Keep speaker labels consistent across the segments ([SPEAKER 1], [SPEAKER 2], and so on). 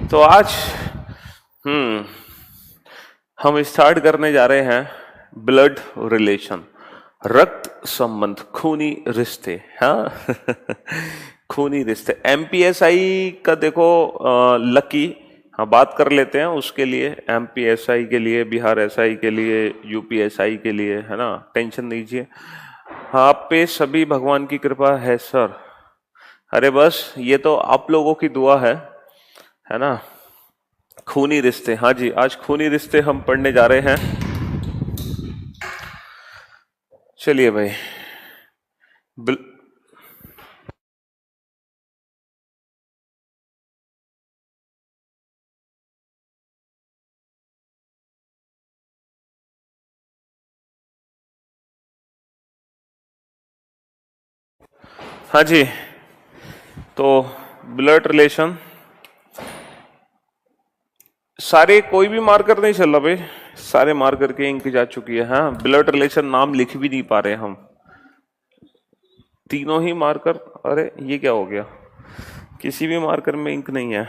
[SPEAKER 1] तो आज हम्म हम स्टार्ट करने जा रहे हैं ब्लड रिलेशन, रक्त संबंध, खूनी रिश्ते। हाँ खूनी रिश्ते। एमपीएसआई का देखो लकी, हाँ बात कर लेते हैं उसके लिए। एमपीएसआई के लिए, बिहार एसआई के लिए, यूपीएसआई के लिए, है ना, टेंशन नहीं लीजिए। आप पे सभी भगवान की कृपा है सर। अरे बस ये तो आप लोगों की दुआ है ना। खूनी रिश्ते, हाँ जी, आज खूनी रिश्ते हम पढ़ने जा रहे हैं। चलिए भाई। बिल, हाँ जी, तो ब्लड रिलेशन सारे, कोई भी मार्कर नहीं चल रहा भाई, सारे मार्कर की इंक जा चुकी है। हाँ, ब्लड रिलेशन नाम लिख भी नहीं पा रहे हम, तीनों ही मार्कर। अरे ये क्या हो गया, किसी भी मार्कर में इंक नहीं है।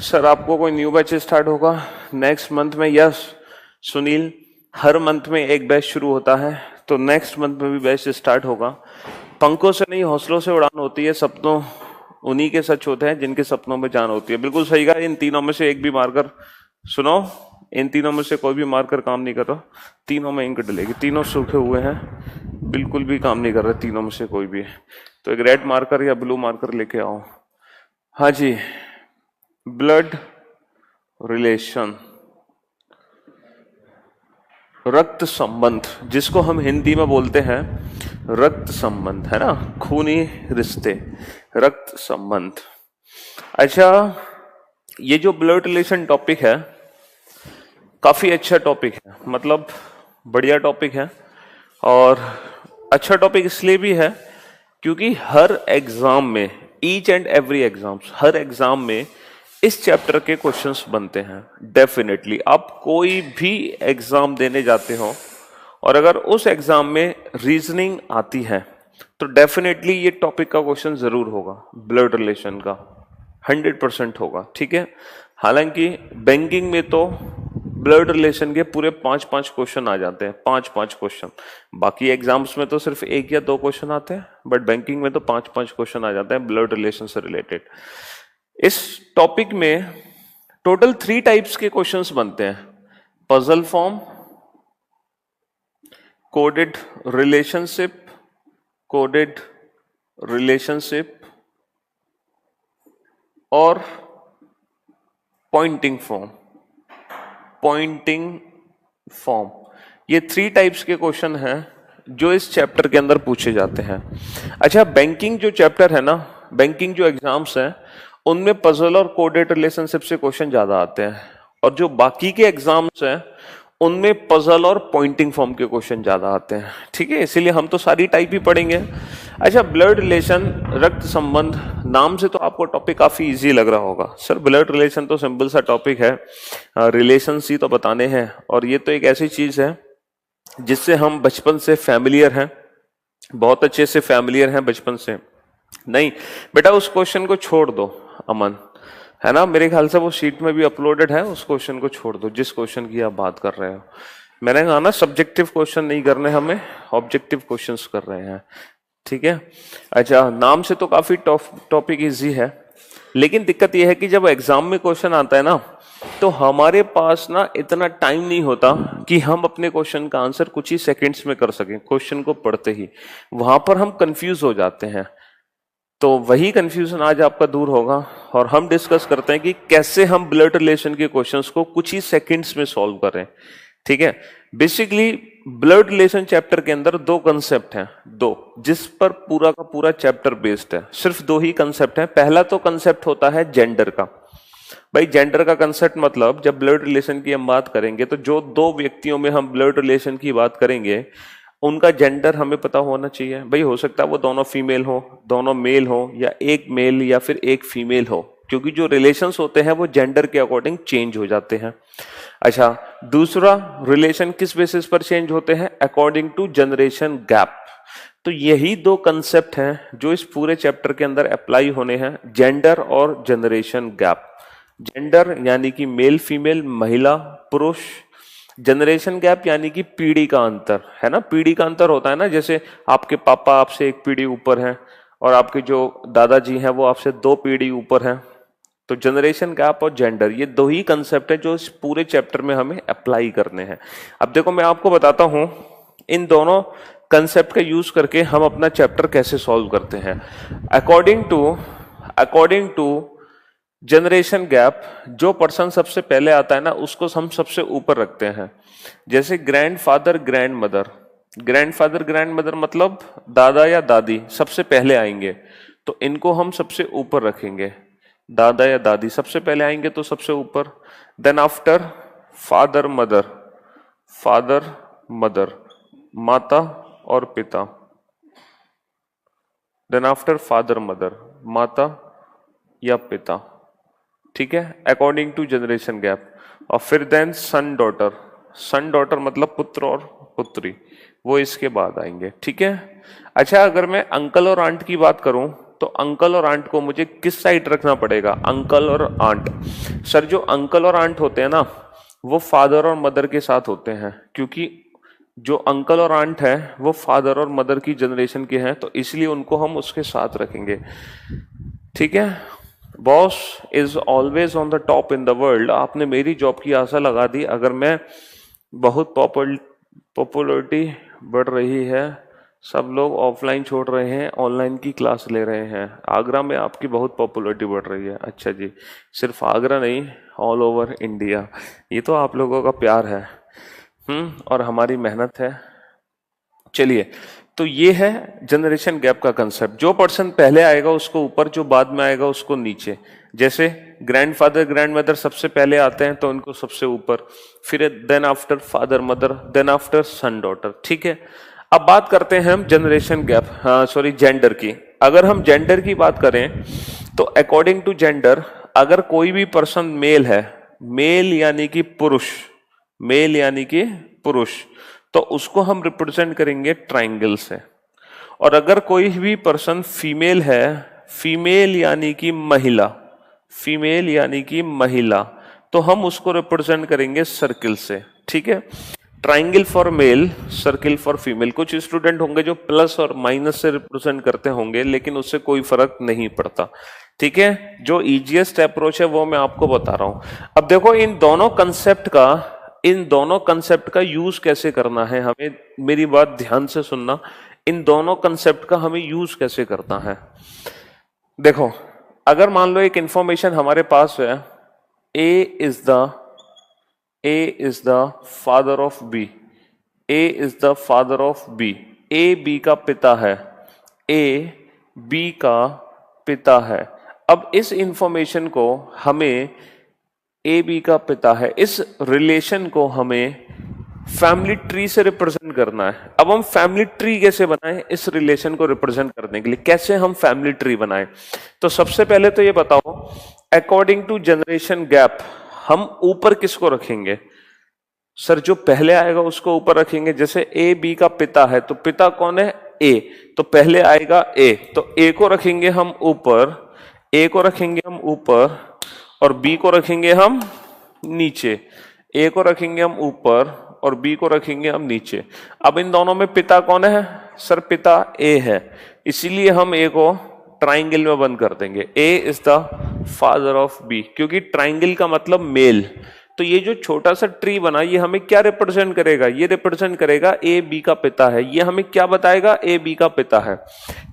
[SPEAKER 1] सर आपको कोई न्यू बैच स्टार्ट होगा नेक्स्ट मंथ में? यस सुनील, हर मंथ में एक बैच शुरू होता है, तो नेक्स्ट मंथ में भी बैच स्टार्ट होगा। पंखों से नहीं हौसलों से उड़ान होती है, सपनों उन्हीं के सच होते हैं जिनके सपनों में जान होती है। बिल्कुल सही कहा। इन तीनों में से एक भी मार्कर, सुनो, इन तीनों में से कोई भी मार्कर काम नहीं कर रहा, तीनों में इंक डलेगी। तीनों सूखे हुए हैं, बिल्कुल भी काम नहीं कर रहे तीनों में से कोई भी। तो एक रेड मार्कर या ब्लू मार्कर लेके आओ। हाँ जी, ब्लड रिलेशन, रक्त संबंध, जिसको हम हिंदी में बोलते हैं रक्त संबंध, है ना, खूनी रिश्ते, रक्त संबंध। अच्छा, ये जो ब्लड रिलेशन टॉपिक है काफी अच्छा टॉपिक है, मतलब बढ़िया टॉपिक है। और अच्छा टॉपिक इसलिए भी है क्योंकि हर एग्जाम में, each and every exams, her exam में इस चैप्टर के क्वेश्चंस बनते हैं। डेफिनेटली आप कोई भी एग्जाम देने जाते हो और अगर उस एग्जाम में रीजनिंग आती है तो डेफिनेटली ये टॉपिक का क्वेश्चन जरूर होगा, ब्लड रिलेशन का 100% होगा। ठीक है, हालांकि बैंकिंग में तो ब्लड रिलेशन के पूरे 5-5 क्वेश्चन आ जाते हैं, 5-5 क्वेश्चन। बाकी एग्जाम्स में तो सिर्फ 1 या 2 क्वेश्चन आते हैं, बट बैंकिंग में तो 5-5 क्वेश्चन आ जाते हैं ब्लड रिलेशन से रिलेटेड। इस टॉपिक में टोटल 3 टाइप्स के क्वेश्चंस बनते हैं: puzzle form, coded relationship, coded relationship और पॉइंटिंग फॉर्म, पॉइंटिंग फॉर्म। ये 3 टाइप्स के क्वेश्चन हैं जो इस चैप्टर के अंदर पूछे जाते हैं। अच्छा, बैंकिंग जो चैप्टर है ना, बैंकिंग जो एग्जाम्स हैं उनमें पजल और कोडेड रिलेशनशिप से क्वेश्चन ज्यादा आते हैं, और जो बाकी के एग्जाम्स हैं उनमें पजल और पॉइंटिंग फॉर्म के क्वेश्चन ज्यादा आते हैं। ठीक है, इसीलिए हम तो सारी टाइप ही पढ़ेंगे। अच्छा, ब्लड रिलेशन, रक्त संबंध, नाम से तो आपको टॉपिक काफी इजी लग रहा होगा। सर ब्लड रिलेशन तो सिंपल सा टॉपिक है, रिलेशन ही तो बताने हैं, और ये तो एक ऐसी चीज है जिससे हम बचपन से फैमिलियर हैं, बहुत अच्छे से फैमिलियर हैं बचपन से। नहीं बेटा, उस क्वेश्चन को छोड़ दो अमन, है ना, मेरे ख्याल से वो शीट में भी अपलोडेड है, उस क्वेश्चन को छोड़ दो जिस क्वेश्चन की आप बात कर रहे हो। मैंने कहा ना, सब्जेक्टिव क्वेश्चन नहीं करने हमें, ऑब्जेक्टिव क्वेश्चंस कर रहे हैं। ठीक है। अच्छा, नाम से तो काफी टॉपिक इजी है, लेकिन दिक्कत यह है कि जब एग्जाम में क्वेश्चन आता है ना, तो हमारे पास ना इतना टाइम नहीं होता कि हम अपने क्वेश्चन का आंसर कुछ ही सेकंड्स में कर सकें क्वेश्चन को पढ़ते ही। वहां पर हम कंफ्यूज हो जाते हैं। तो वही कंफ्यूजन आज आपका दूर होगा, और हम डिस्कस करते हैं कि कैसे हम ब्लड रिलेशन के क्वेश्चंस को कुछ ही सेकंड्स में सॉल्व करें। ठीक है, बेसिकली ब्लड रिलेशन चैप्टर के अंदर 2 कंसेप्ट हैं, 2 जिस पर पूरा का पूरा चैप्टर बेस्ड है। सिर्फ 2 ही कंसेप्ट हैं। पहला तो कंसेप्ट होता है जेंडर का। भाई जेंडर का कंसेप्ट मतलब, जब ब्लड रिलेशन की हम बात करेंगे तो जो 2 व्यक्तियों में हम ब्लड रिलेशन की बात करेंगे उनका जेंडर हमें पता होना चाहिए। भाई हो सकता है वो दोनों फीमेल हो, दोनों मेल हो, या एक मेल या फिर एक फीमेल हो, क्योंकि जो रिलेशंस होते हैं वो जेंडर के अकॉर्डिंग चेंज हो जाते हैं। अच्छा, दूसरा रिलेशन किस बेसिस पर चेंज होते हैं? According to generation gap. तो यही दो कंसेप्ट हैं जो इस पूरे चैप्टर के अंदर अप्लाई होने हैं, जेंडर और जनरेशन गैप। जेंडर यानी कि मेल फीमेल, महिला पुरुष। जनरेशन गैप यानी कि पीढ़ी का अंतर, है ना, पीढ़ी का अंतर होता है ना, जैसे आपके पापा आपसे एक पीढ़ी ऊपर हैं और आपके जो दादाजी हैं वो आपसे 2 पीढ़ी ऊपर हैं। तो जनरेशन गैप और जेंडर, ये दो ही कंसेप्ट है जो इस पूरे चैप्टर में हमें अप्लाई करने हैं। अब देखो मैं आपको बताता हूं इन दोनों कंसेप्ट का यूज करके हम अपना चैप्टर कैसे सॉल्व करते हैं। अकॉर्डिंग टू जनरेशन गैप, जो पर्सन सबसे पहले आता है ना उसको हम सबसे ऊपर रखते हैं। जैसे grandfather grand mother, grandfather grand mother मतलब दादा या दादी सबसे पहले आएंगे, तो इनको हम सबसे ऊपर रखेंगे। दादा या दादी सबसे पहले आएंगे तो सबसे ऊपर। Then after father mother, father mother माता और पिता। देन आफ्टर फादर मदर माता या पिता, ठीक है, अकॉर्डिंग टू जनरेशन गैप। और फिर then son daughter, son daughter मतलब पुत्र और पुत्री, वो इसके बाद आएंगे, ठीक है। अच्छा, अगर मैं अंकल और आंट की बात करूं तो अंकल और आंट को मुझे किस साइड रखना पड़ेगा? अंकल और आंट। सर जो अंकल और आंट होते हैं ना वो फादर और मदर के साथ होते हैं, क्योंकि जो अंकल और आंट है वो फादर और मदर की जनरेशन के हैं, तो इसलिए उनको हम उसके साथ रखेंगे, ठीक है। Boss is always on the top in the world, आपने मेरी जॉब की आशा लगा दी। अगर मैं बहुत पॉपुलरिटी बढ़ रही है, सब लोग ऑफलाइन छोड़ रहे हैं, ऑनलाइन की क्लास ले रहे हैं, आगरा में आपकी बहुत पॉपुलरिटी बढ़ रही है। अच्छा जी, सिर्फ आगरा नहीं, ऑल ओवर इंडिया। ये तो आप लोगों का प्यार है और हमारी मेहनत है। चलिए, तो ये है जनरेशन गैप का कंसेप्ट। जो पर्सन पहले आएगा उसको ऊपर, जो बाद में आएगा उसको नीचे। जैसे ग्रैंडफादर ग्रैंडमदर सबसे पहले आते हैं तो उनको सबसे ऊपर, फिर then after father mother, then after son daughter, ठीक है। अब बात करते हैं हम जनरेशन गैप, जेंडर की। अगर हम जेंडर की बात करें तो अकॉर्डिंग टू जेंडर, अगर कोई भी पर्सन मेल है, मेल यानी कि पुरुष, मेल यानी कि पुरुष, तो उसको हम रिप्रेजेंट करेंगे ट्रायंगल से। और अगर कोई भी पर्सन फीमेल है, फीमेल यानी कि महिला, फीमेल यानी कि महिला, तो हम उसको रिप्रेजेंट करेंगे सर्किल से, ठीक है। Triangle for male, circle for female. कुछ स्टूडेंट होंगे जो प्लस और माइनस से रिप्रेजेंट करते होंगे, लेकिन उससे कोई फर्क नहीं पड़ता, ठीक है। जो इजीएस्ट अप्रोच है वो मैं आपको बता रहा हूं। अब देखो इन दोनों कंसेप्ट का यूज कैसे करना है हमें, मेरी बात ध्यान से सुनना। इन दोनों कंसेप्ट का हमें यूज कैसे करना है? देखो, अगर मान लो एक इंफॉर्मेशन हमारे पास है, A is the father of B, A is the father of B, A B का पिता है, ए बी का पिता है। अब इस इंफॉर्मेशन को हमें, ए बी का पिता है, इस रिलेशन को हमें फैमिली ट्री से रिप्रेजेंट करना है। अब हम फैमिली ट्री कैसे बनाएं इस रिलेशन को रिप्रेजेंट करने के लिए? कैसे हम फैमिली ट्री बनाएं? तो सबसे पहले तो ये बताओ, अकॉर्डिंग टू जनरेशन गैप हम ऊपर किसको रखेंगे? सर जो पहले आएगा उसको ऊपर रखेंगे। जैसे ए बी का पिता है, तो पिता कौन है? ए, तो पहले आएगा ए, तो ए को रखेंगे हम ऊपर, ए को रखेंगे हम ऊपर और बी को रखेंगे हम नीचे। ए को रखेंगे हम ऊपर और बी को रखेंगे हम नीचे। अब इन दोनों में पिता कौन है? सर पिता ए है, इसीलिए हम ए को ट्राइंगल में बंद कर देंगे। A is the father of B, क्योंकि ट्राइंगल का मतलब मेल। तो ये जो छोटा सा ट्री बना, ये हमें क्या रिप्रेजेंट करेगा? ये रिप्रेजेंट करेगा ए बी का पिता है। ये हमें क्या बताएगा? ए बी का पिता है।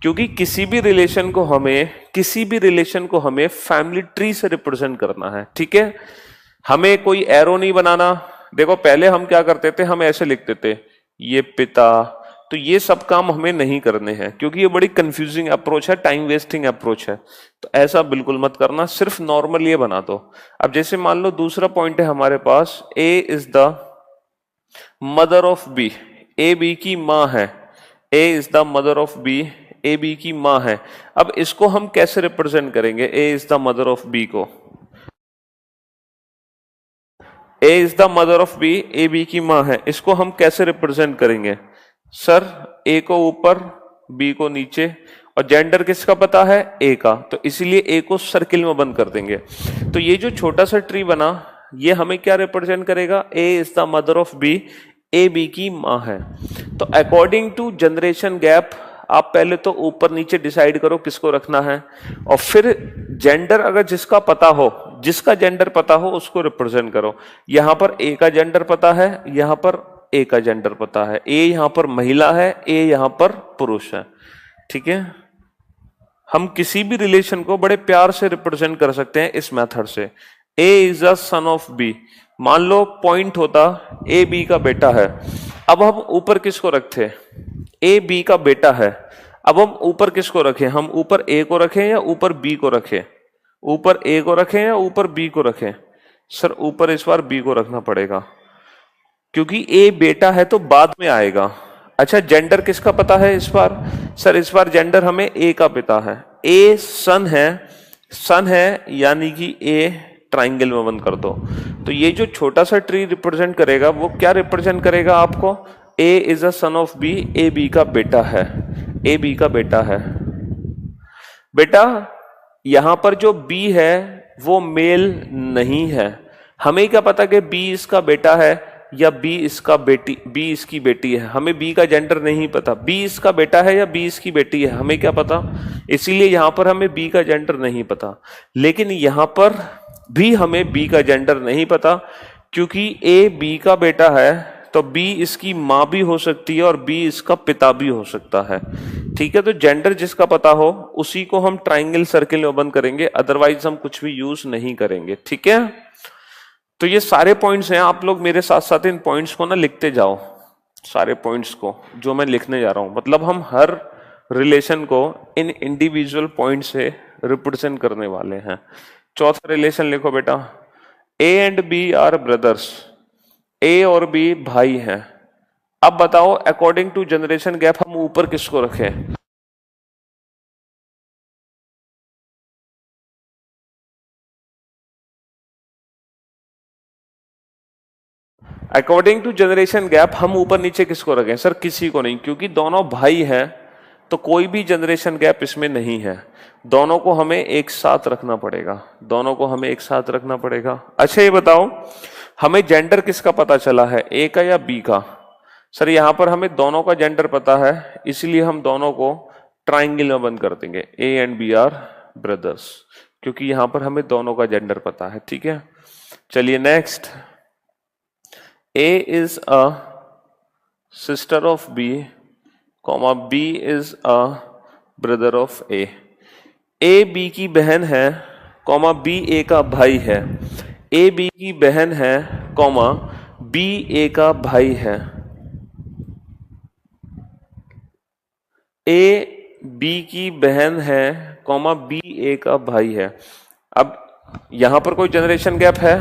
[SPEAKER 1] क्योंकि किसी भी रिलेशन को हमें फैमिली ट्री से रिप्रेजेंट करना है, ठीक है। हमें कोई एरो नहीं बनाना। देखो पहले हम क्या करते थे, हम ऐसे लिखते थे ये पिता, तो ये सब काम हमें नहीं करने हैं, क्योंकि ये बड़ी कंफ्यूजिंग अप्रोच है, टाइम वेस्टिंग अप्रोच है। तो ऐसा बिल्कुल मत करना, सिर्फ नॉर्मल ये बना दो। अब जैसे मान लो दूसरा पॉइंट है हमारे पास, A is the mother of B, A B की माँ है, A is the mother of B, A B की माँ है। अब इसको हम कैसे रिप्रेजेंट करेंगे? A is the mother of B को, A is the mother of B, A B की माँ है, इसको हम कैसे रिप्रेजेंट करेंगे? सर ए को ऊपर, बी को नीचे, और जेंडर किसका पता है? ए का, तो इसीलिए ए को सर्किल में बंद कर देंगे। तो ये जो छोटा सा ट्री बना, ये हमें क्या रिप्रेजेंट करेगा? A is the mother of B, A B की माँ है। तो अकॉर्डिंग टू जनरेशन गैप आप पहले तो ऊपर नीचे डिसाइड करो किसको रखना है, और फिर जेंडर अगर जिसका पता हो, जिसका जेंडर पता हो उसको रिप्रेजेंट करो। यहां पर ए का जेंडर पता है, यहां पर ए का जेंडर पता है, ए यहां पर महिला है, ए यहां पर पुरुष है। ठीक है, हम किसी भी रिलेशन को बड़े प्यार से रिप्रेजेंट कर सकते हैं इस मेथड से। A is a son of B, मान लो पॉइंट होता ए बी का बेटा है। अब हम ऊपर किसको रखते? ए बी का बेटा है। अब हम ऊपर किसको रखें? हम ऊपर ए को रखें या ऊपर बी को रखें? ऊपर ए को रखें या ऊपर बी को रखें? सर ऊपर इस बार बी को रखना पड़ेगा, क्योंकि ए बेटा है तो बाद में आएगा। अच्छा, जेंडर किसका पता है इस बार? सर इस बार जेंडर हमें ए का पता है। ए सन है, सन है यानी कि ए ट्राइंगल में बंद कर दो। तो ये जो छोटा सा ट्री रिप्रेजेंट करेगा वो क्या रिप्रेजेंट करेगा आपको? A is a son of B, A B का बेटा है, ए बी का बेटा है। बेटा यहां पर जो बी है वो मेल नहीं है। हमें क्या पता कि बी इसका बेटा है या बी इसका बेटी, बी इसकी बेटी है? हमें बी का जेंडर नहीं पता। बी इसका बेटा है या बी इसकी बेटी है, हमें क्या पता? इसीलिए यहां पर हमें बी का जेंडर नहीं पता। लेकिन यहां पर भी हमें बी का जेंडर नहीं पता, क्योंकि ए बी का बेटा है तो बी इसकी मां भी हो सकती है और बी इसका पिता भी हो सकता है। ठीक है, तो जेंडर जिसका पता हो उसी को हम ट्राइंगल सर्किल में बंद करेंगे, अदरवाइज हम कुछ भी यूज नहीं करेंगे। ठीक है, तो ये सारे पॉइंट्स हैं, आप लोग मेरे साथ साथ इन पॉइंट्स को ना लिखते जाओ, सारे पॉइंट्स को जो मैं लिखने जा रहा हूं। मतलब हम हर रिलेशन को इन इंडिविजुअल पॉइंट से रिप्रेजेंट करने वाले हैं। चौथा रिलेशन लिखो बेटा, A and B are brothers, A और बी भाई हैं। अब बताओ अकॉर्डिंग टू जनरेशन गैप हम ऊपर किसको रखें? अकॉर्डिंग टू जनरेशन गैप हम ऊपर नीचे किसको रखें? सर किसी को नहीं, क्योंकि दोनों भाई हैं तो कोई भी जनरेशन गैप इसमें नहीं है। दोनों को हमें एक साथ रखना पड़ेगा, दोनों को हमें एक साथ रखना पड़ेगा। अच्छा ये बताओ हमें जेंडर किसका पता चला है, ए का या बी का? सर यहां पर हमें दोनों का जेंडर पता है, इसलिए हम दोनों को ट्राइंगल में बंद कर देंगे। A and B are brothers, क्योंकि यहां पर हमें दोनों का जेंडर पता है। ठीक है, चलिए next, A is a sister of B, comma B is a brother of A. A B की बहन है, कॉमा B A का भाई है। A B की बहन है, कॉमा B A का भाई है। A B की बहन है, कॉमा B A का भाई है। अब यहां पर कोई जनरेशन गैप है?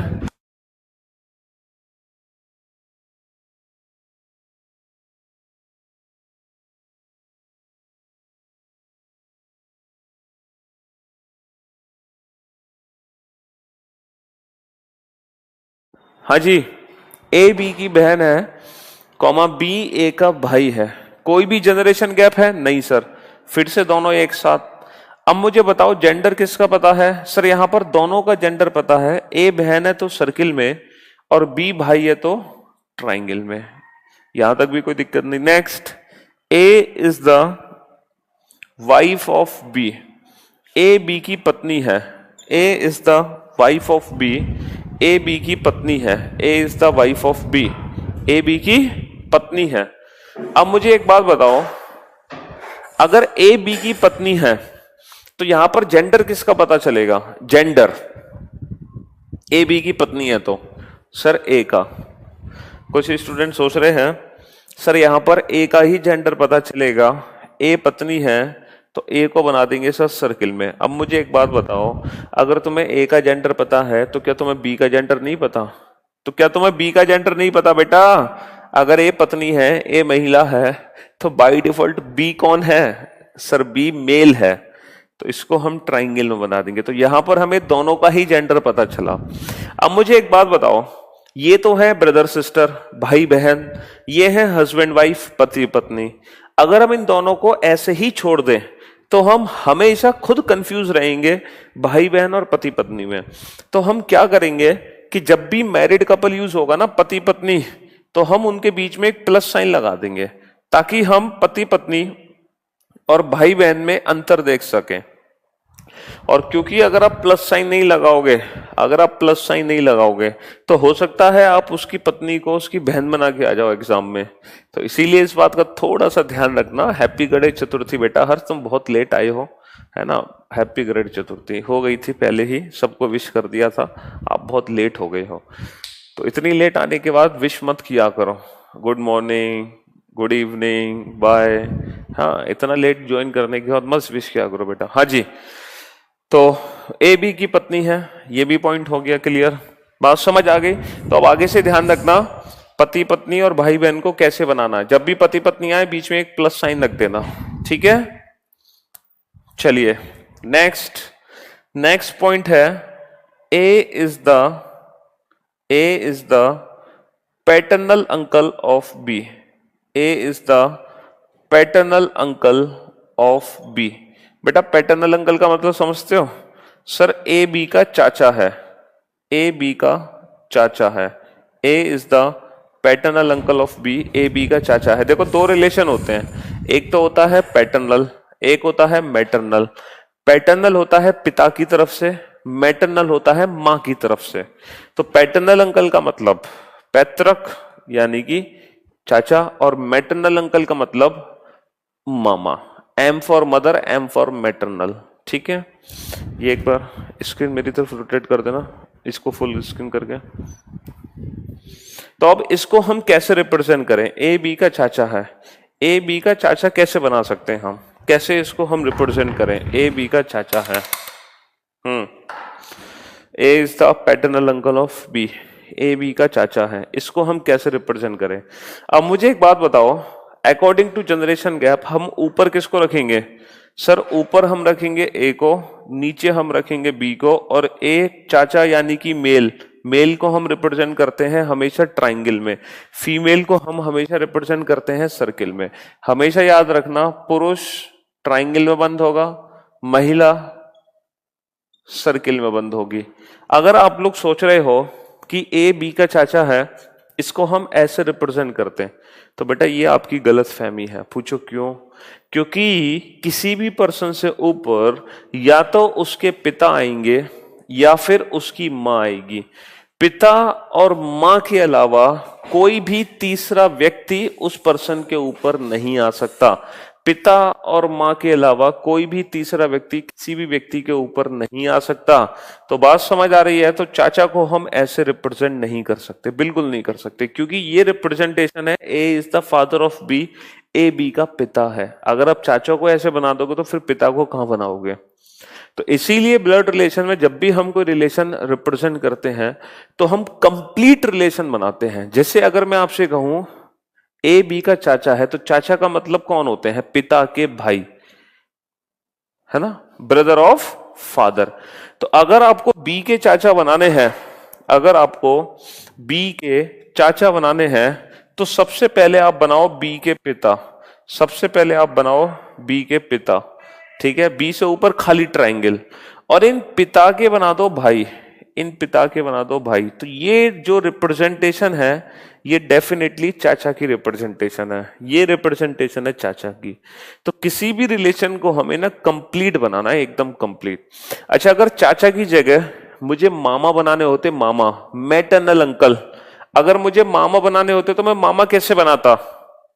[SPEAKER 1] हाँ जी, ए बी की बहन है, कॉमा बी ए का भाई है। कोई भी जनरेशन गैप है? नहीं सर, फिर से दोनों एक साथ। अब मुझे बताओ जेंडर किसका पता है? सर यहां पर दोनों का जेंडर पता है, ए बहन है तो सर्किल में और बी भाई है तो ट्राइंगल में। यहां तक भी कोई दिक्कत नहीं। Next, A is the wife of B, A B की पत्नी है। A is the wife of B, A B की पत्नी है। A is the wife of B, A B की पत्नी है। अब मुझे एक बात बताओ, अगर ए बी की पत्नी है तो यहां पर जेंडर किसका पता चलेगा? जेंडर ए बी की पत्नी है तो सर ए का। कुछ स्टूडेंट सोच रहे हैं सर यहां पर ए का ही जेंडर पता चलेगा, ए पत्नी है तो ए को बना देंगे सर सर्किल में। अब मुझे एक बात बताओ, अगर तुम्हें ए का जेंडर पता है तो क्या तुम्हें बी का जेंडर नहीं पता? तो क्या तुम्हें बी का जेंडर नहीं पता बेटा? अगर ए पत्नी है, ए महिला है, तो बाय डिफॉल्ट बी कौन है? सर बी मेल है, तो इसको हम ट्राइंगल में बना देंगे। तो यहां पर हमें दोनों का ही जेंडर पता चला। अब मुझे एक बात बताओ, ये तो है ब्रदर सिस्टर, भाई बहन, ये है हस्बैंड वाइफ, पति पत्नी। अगर हम इन दोनों को ऐसे ही छोड़ दें तो हम हमेशा खुद कंफ्यूज रहेंगे भाई बहन और पति पत्नी में। तो हम क्या करेंगे कि जब भी मैरिड कपल यूज होगा ना, पति पत्नी, तो हम उनके बीच में एक प्लस साइन लगा देंगे ताकि हम पति पत्नी और भाई बहन में अंतर देख सकें। और क्योंकि अगर आप प्लस साइन नहीं लगाओगे, अगर आप प्लस साइन नहीं लगाओगे तो हो सकता है आप उसकी पत्नी को उसकी बहन बना के आ जाओ एग्जाम में। तो इसीलिए इस बात का थोड़ा सा ध्यान रखना। हैप्पी गणेश चतुर्थी बेटा। हर्ष तुम बहुत लेट आए हो, है ना। हैप्पी गणेश चतुर्थी हो गई थी पहले ही, सबको विश कर दिया था, आप बहुत लेट हो गए हो। तो इतनी लेट आने के बाद विश मत किया करो, good morning, good evening, bye. हाँ, इतना लेट ज्वाइन करने के बाद मत विश किया करो बेटा। हाँ जी, तो ए बी की पत्नी है, ये भी पॉइंट हो गया क्लियर, बात समझ आ गई। तो अब आगे से ध्यान रखना, पति पत्नी और भाई बहन को कैसे बनाना है। जब भी पति पत्नी आए बीच में एक प्लस साइन रख देना, ठीक है। चलिए नेक्स्ट पॉइंट है, A is the paternal uncle of B. A is the paternal uncle of B. बेटा पैटर्नल अंकल का मतलब समझते हो? सर ए बी का चाचा है, ए बी का चाचा है। A is the paternal uncle of B, A B का चाचा है। देखो दो रिलेशन होते हैं, एक तो होता है पैटर्नल, एक होता है मैटरनल। पैटर्नल होता है पिता की तरफ से, मैटरनल होता है मां की तरफ से। तो पैटर्नल अंकल का मतलब पैतृक यानी कि चाचा, और मैटरनल अंकल का मतलब मामा। M for mother, M for maternal, ठीक है। ये एक बार स्क्रीन मेरी तरफ रोटेट कर देना, इसको फुल स्क्रीन करके। तो अब इसको हम कैसे रिप्रेजेंट करें? ए बी का चाचा है, ए बी का चाचा कैसे बना सकते हैं हम, कैसे इसको हम रिप्रेजेंट करें? ए बी का चाचा है, A is the paternal uncle of B, A B का चाचा है, इसको हम कैसे रिप्रेजेंट करें? अब मुझे एक बात बताओ, अकॉर्डिंग टू जनरेशन गैप हम ऊपर किसको रखेंगे? सर ऊपर हम रखेंगे ए को, नीचे हम रखेंगे बी को, और ए चाचा यानी कि मेल, मेल को हम रिप्रेजेंट करते हैं हमेशा ट्राइंगल में, फीमेल को हम हमेशा रिप्रेजेंट करते हैं सर्किल में। हमेशा याद रखना, पुरुष ट्राइंगल में बंद होगा, महिला सर्किल में बंद होगी। अगर आप लोग सोच रहे हो कि ए बी का चाचा है, इसको हम ऐसे रिप्रेजेंट करते हैं, तो बेटा ये आपकी गलत फहमी है। पूछो क्यों? क्योंकि किसी भी पर्सन से ऊपर या तो उसके पिता आएंगे या फिर उसकी मां आएगी। पिता और मां के अलावा कोई भी तीसरा व्यक्ति उस पर्सन के ऊपर नहीं आ सकता। पिता और मां के अलावा कोई भी तीसरा व्यक्ति किसी भी व्यक्ति के ऊपर नहीं आ सकता। तो बात समझ आ रही है? तो चाचा को हम ऐसे रिप्रेजेंट नहीं कर सकते, बिल्कुल नहीं कर सकते, क्योंकि ये रिप्रेजेंटेशन है A is the father of B, A B का पिता है। अगर आप चाचा को ऐसे बना दोगे तो फिर पिता को कहां बनाओगे? तो इसीलिए ब्लड रिलेशन में जब भी हम कोई रिलेशन रिप्रेजेंट करते हैं तो हम कंप्लीट रिलेशन बनाते हैं। जैसे अगर मैं आपसे कहूं ए बी का चाचा है, तो चाचा का मतलब कौन होते हैं? पिता के भाई, है ना, ब्रदर ऑफ फादर। तो अगर आपको बी के चाचा बनाने हैं, अगर आपको बी के चाचा बनाने हैं, तो सबसे पहले आप बनाओ बी के पिता, सबसे पहले आप बनाओ बी के पिता, ठीक है। बी से ऊपर खाली ट्रायंगल, और इन पिता के बना दो भाई, इन पिता के बना दो भाई। तो ये जो रिप्रेजेंटेशन है ये डेफिनेटली चाचा की रिप्रेजेंटेशन है, ये रिप्रेजेंटेशन है चाचा की। तो किसी भी रिलेशन को हमें ना कंप्लीट बनाना है, एकदम कंप्लीट। अच्छा, अगर चाचा की जगह मुझे मामा बनाने होते, मामा, मैटरनल अंकल, अगर मुझे मामा बनाने होते तो मैं मामा कैसे बनाता?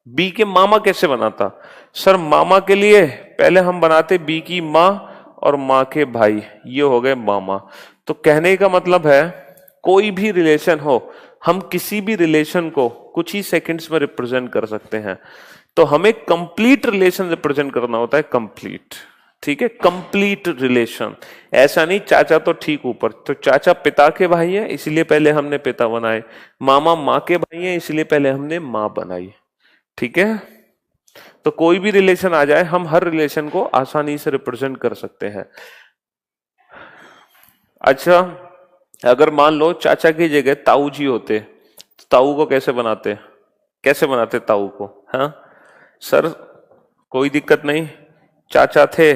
[SPEAKER 1] बी के मामा कैसे बनाता? सर मामा के लिए पहले हम बनाते बी की माँ और माँ के भाई, ये हो गए मामा। तो कहने का मतलब है कोई भी रिलेशन हो, हम किसी भी रिलेशन को कुछ ही सेकंड्स में रिप्रेजेंट कर सकते हैं। तो हमें कंप्लीट रिलेशन रिप्रेजेंट करना होता है, कंप्लीट, ठीक है, कंप्लीट रिलेशन। ऐसा नहीं चाचा तो ठीक ऊपर, तो चाचा पिता के भाई है इसलिए पहले हमने पिता बनाए, मामा माँ के भाई है इसलिए पहले हमने माँ बनाई, ठीक है। तो कोई भी रिलेशन आ जाए, हम हर रिलेशन को आसानी से रिप्रेजेंट कर सकते हैं। अच्छा, अगर मान लो चाचा की जगह ताऊ जी होते, तो ताऊ को कैसे बनाते? कैसे बनाते ताऊ को? हाँ सर, कोई दिक्कत नहीं। चाचा थे,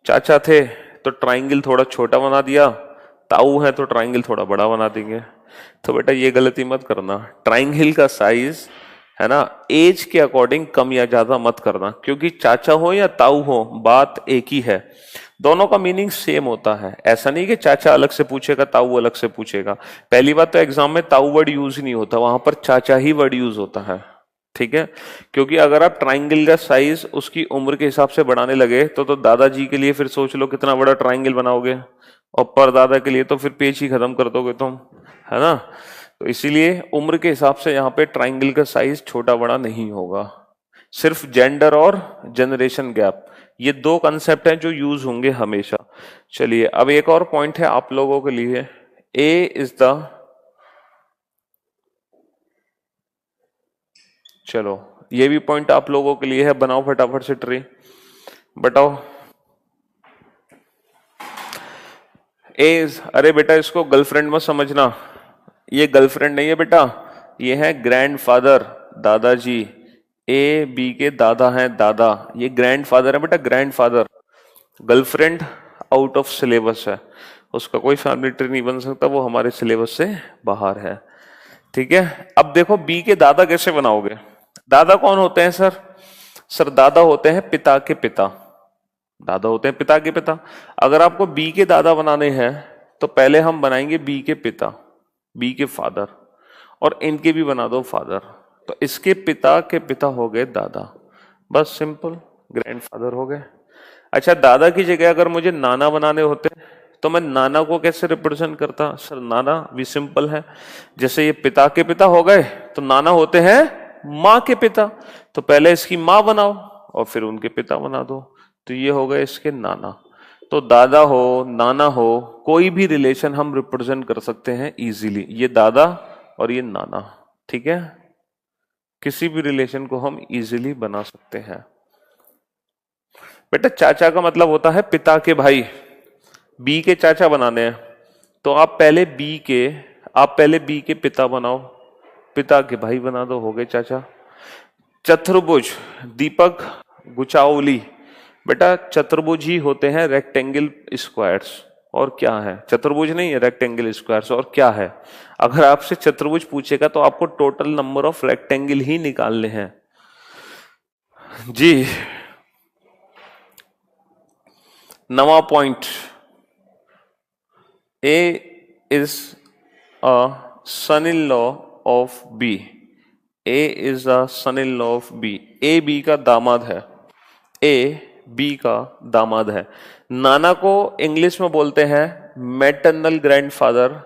[SPEAKER 1] चाचा थे तो ट्राइंगल थोड़ा छोटा बना दिया, ताऊ है तो ट्राइंगल थोड़ा बड़ा बना देंगे। तो बेटा ये गलती मत करना, ट्राइंगल का साइज है ना एज के अकॉर्डिंग कम या ज्यादा मत करना, क्योंकि चाचा हो या ताऊ हो बात एक ही है, दोनों का मीनिंग सेम होता है। ऐसा नहीं कि चाचा अलग से पूछेगा ताऊ अलग से पूछेगा। पहली बात तो एग्जाम में ताऊ वर्ड यूज नहीं होता, वहां पर चाचा ही वर्ड यूज होता है, ठीक है। क्योंकि अगर आप ट्राइंगल का साइज उसकी उम्र के हिसाब से बढ़ाने लगे तो दादाजी के लिए फिर सोच लो कितना बड़ा ट्राइंगल बनाओगे, और परदादा के लिए तो फिर पेज ही खत्म कर दोगे तुम, है ना। तो इसीलिए उम्र के हिसाब से यहाँ पे ट्राइंगल का साइज छोटा बड़ा नहीं होगा। सिर्फ जेंडर और जनरेशन गैप, ये दो कंसेप्ट हैं जो यूज होंगे हमेशा। चलिए अब एक और पॉइंट है आप लोगों के लिए, ए इज द, चलो ये भी पॉइंट आप लोगों के लिए है, बनाओ फटाफट से ट्री, बताओ। एज, अरे बेटा इसको गर्लफ्रेंड मत समझना, ये गर्लफ्रेंड नहीं है बेटा, ये है ग्रैंडफादर, दादाजी। ए बी के दादा हैं, दादा, ये ग्रैंडफादर है बेटा, grandfather. Girlfriend out of syllabus है, उसका कोई फैमिली ट्री नहीं बन सकता, वो हमारे सिलेबस से बाहर है, ठीक है। अब देखो बी के दादा कैसे बनाओगे? दादा कौन होते हैं सर? सर दादा होते हैं पिता के पिता, दादा होते हैं पिता के पिता। अगर आपको बी के दादा बनाने हैं तो पहले हम बनाएंगे बी के पिता, बी के फादर, और इनके भी बना दो फादर, तो इसके पिता के पिता हो गए दादा, बस सिंपल, ग्रैंडफादर हो गए। अच्छा, दादा की जगह अगर मुझे नाना बनाने होते तो मैं नाना को कैसे रिप्रेजेंट करता? सर नाना भी सिंपल है, जैसे ये पिता के पिता हो गए तो नाना होते हैं माँ के पिता, तो पहले इसकी माँ बनाओ और फिर उनके पिता बना दो, तो ये हो गए इसके नाना। तो दादा हो नाना हो कोई भी रिलेशन हम रिप्रेजेंट कर सकते हैं इजीली, ये दादा और ये नाना, ठीक है, किसी भी रिलेशन को हम इजीली बना सकते हैं। बेटा चाचा का मतलब होता है पिता के भाई, बी के चाचा बनाने हैं तो आप पहले बी के पिता बनाओ, पिता के भाई बना दो, हो गए चाचा। चतुर्भुज, दीपक गुचावली, बेटा चतुर्भुज ही होते हैं रेक्टेंगल स्क्वायर्स, और क्या है? चतुर्भुज नहीं है रेक्टेंगल स्क्वायर्स, और क्या है? अगर आपसे चतुर्भुज पूछेगा तो आपको टोटल नंबर ऑफ रेक्टेंगल ही निकालने हैं जी। नवा point, A is a son in law of B, A is a son in law of B, A B का दामाद है, ए बी का दामाद है। नाना को इंग्लिश में बोलते हैं मैटरनल ग्रैंडफादर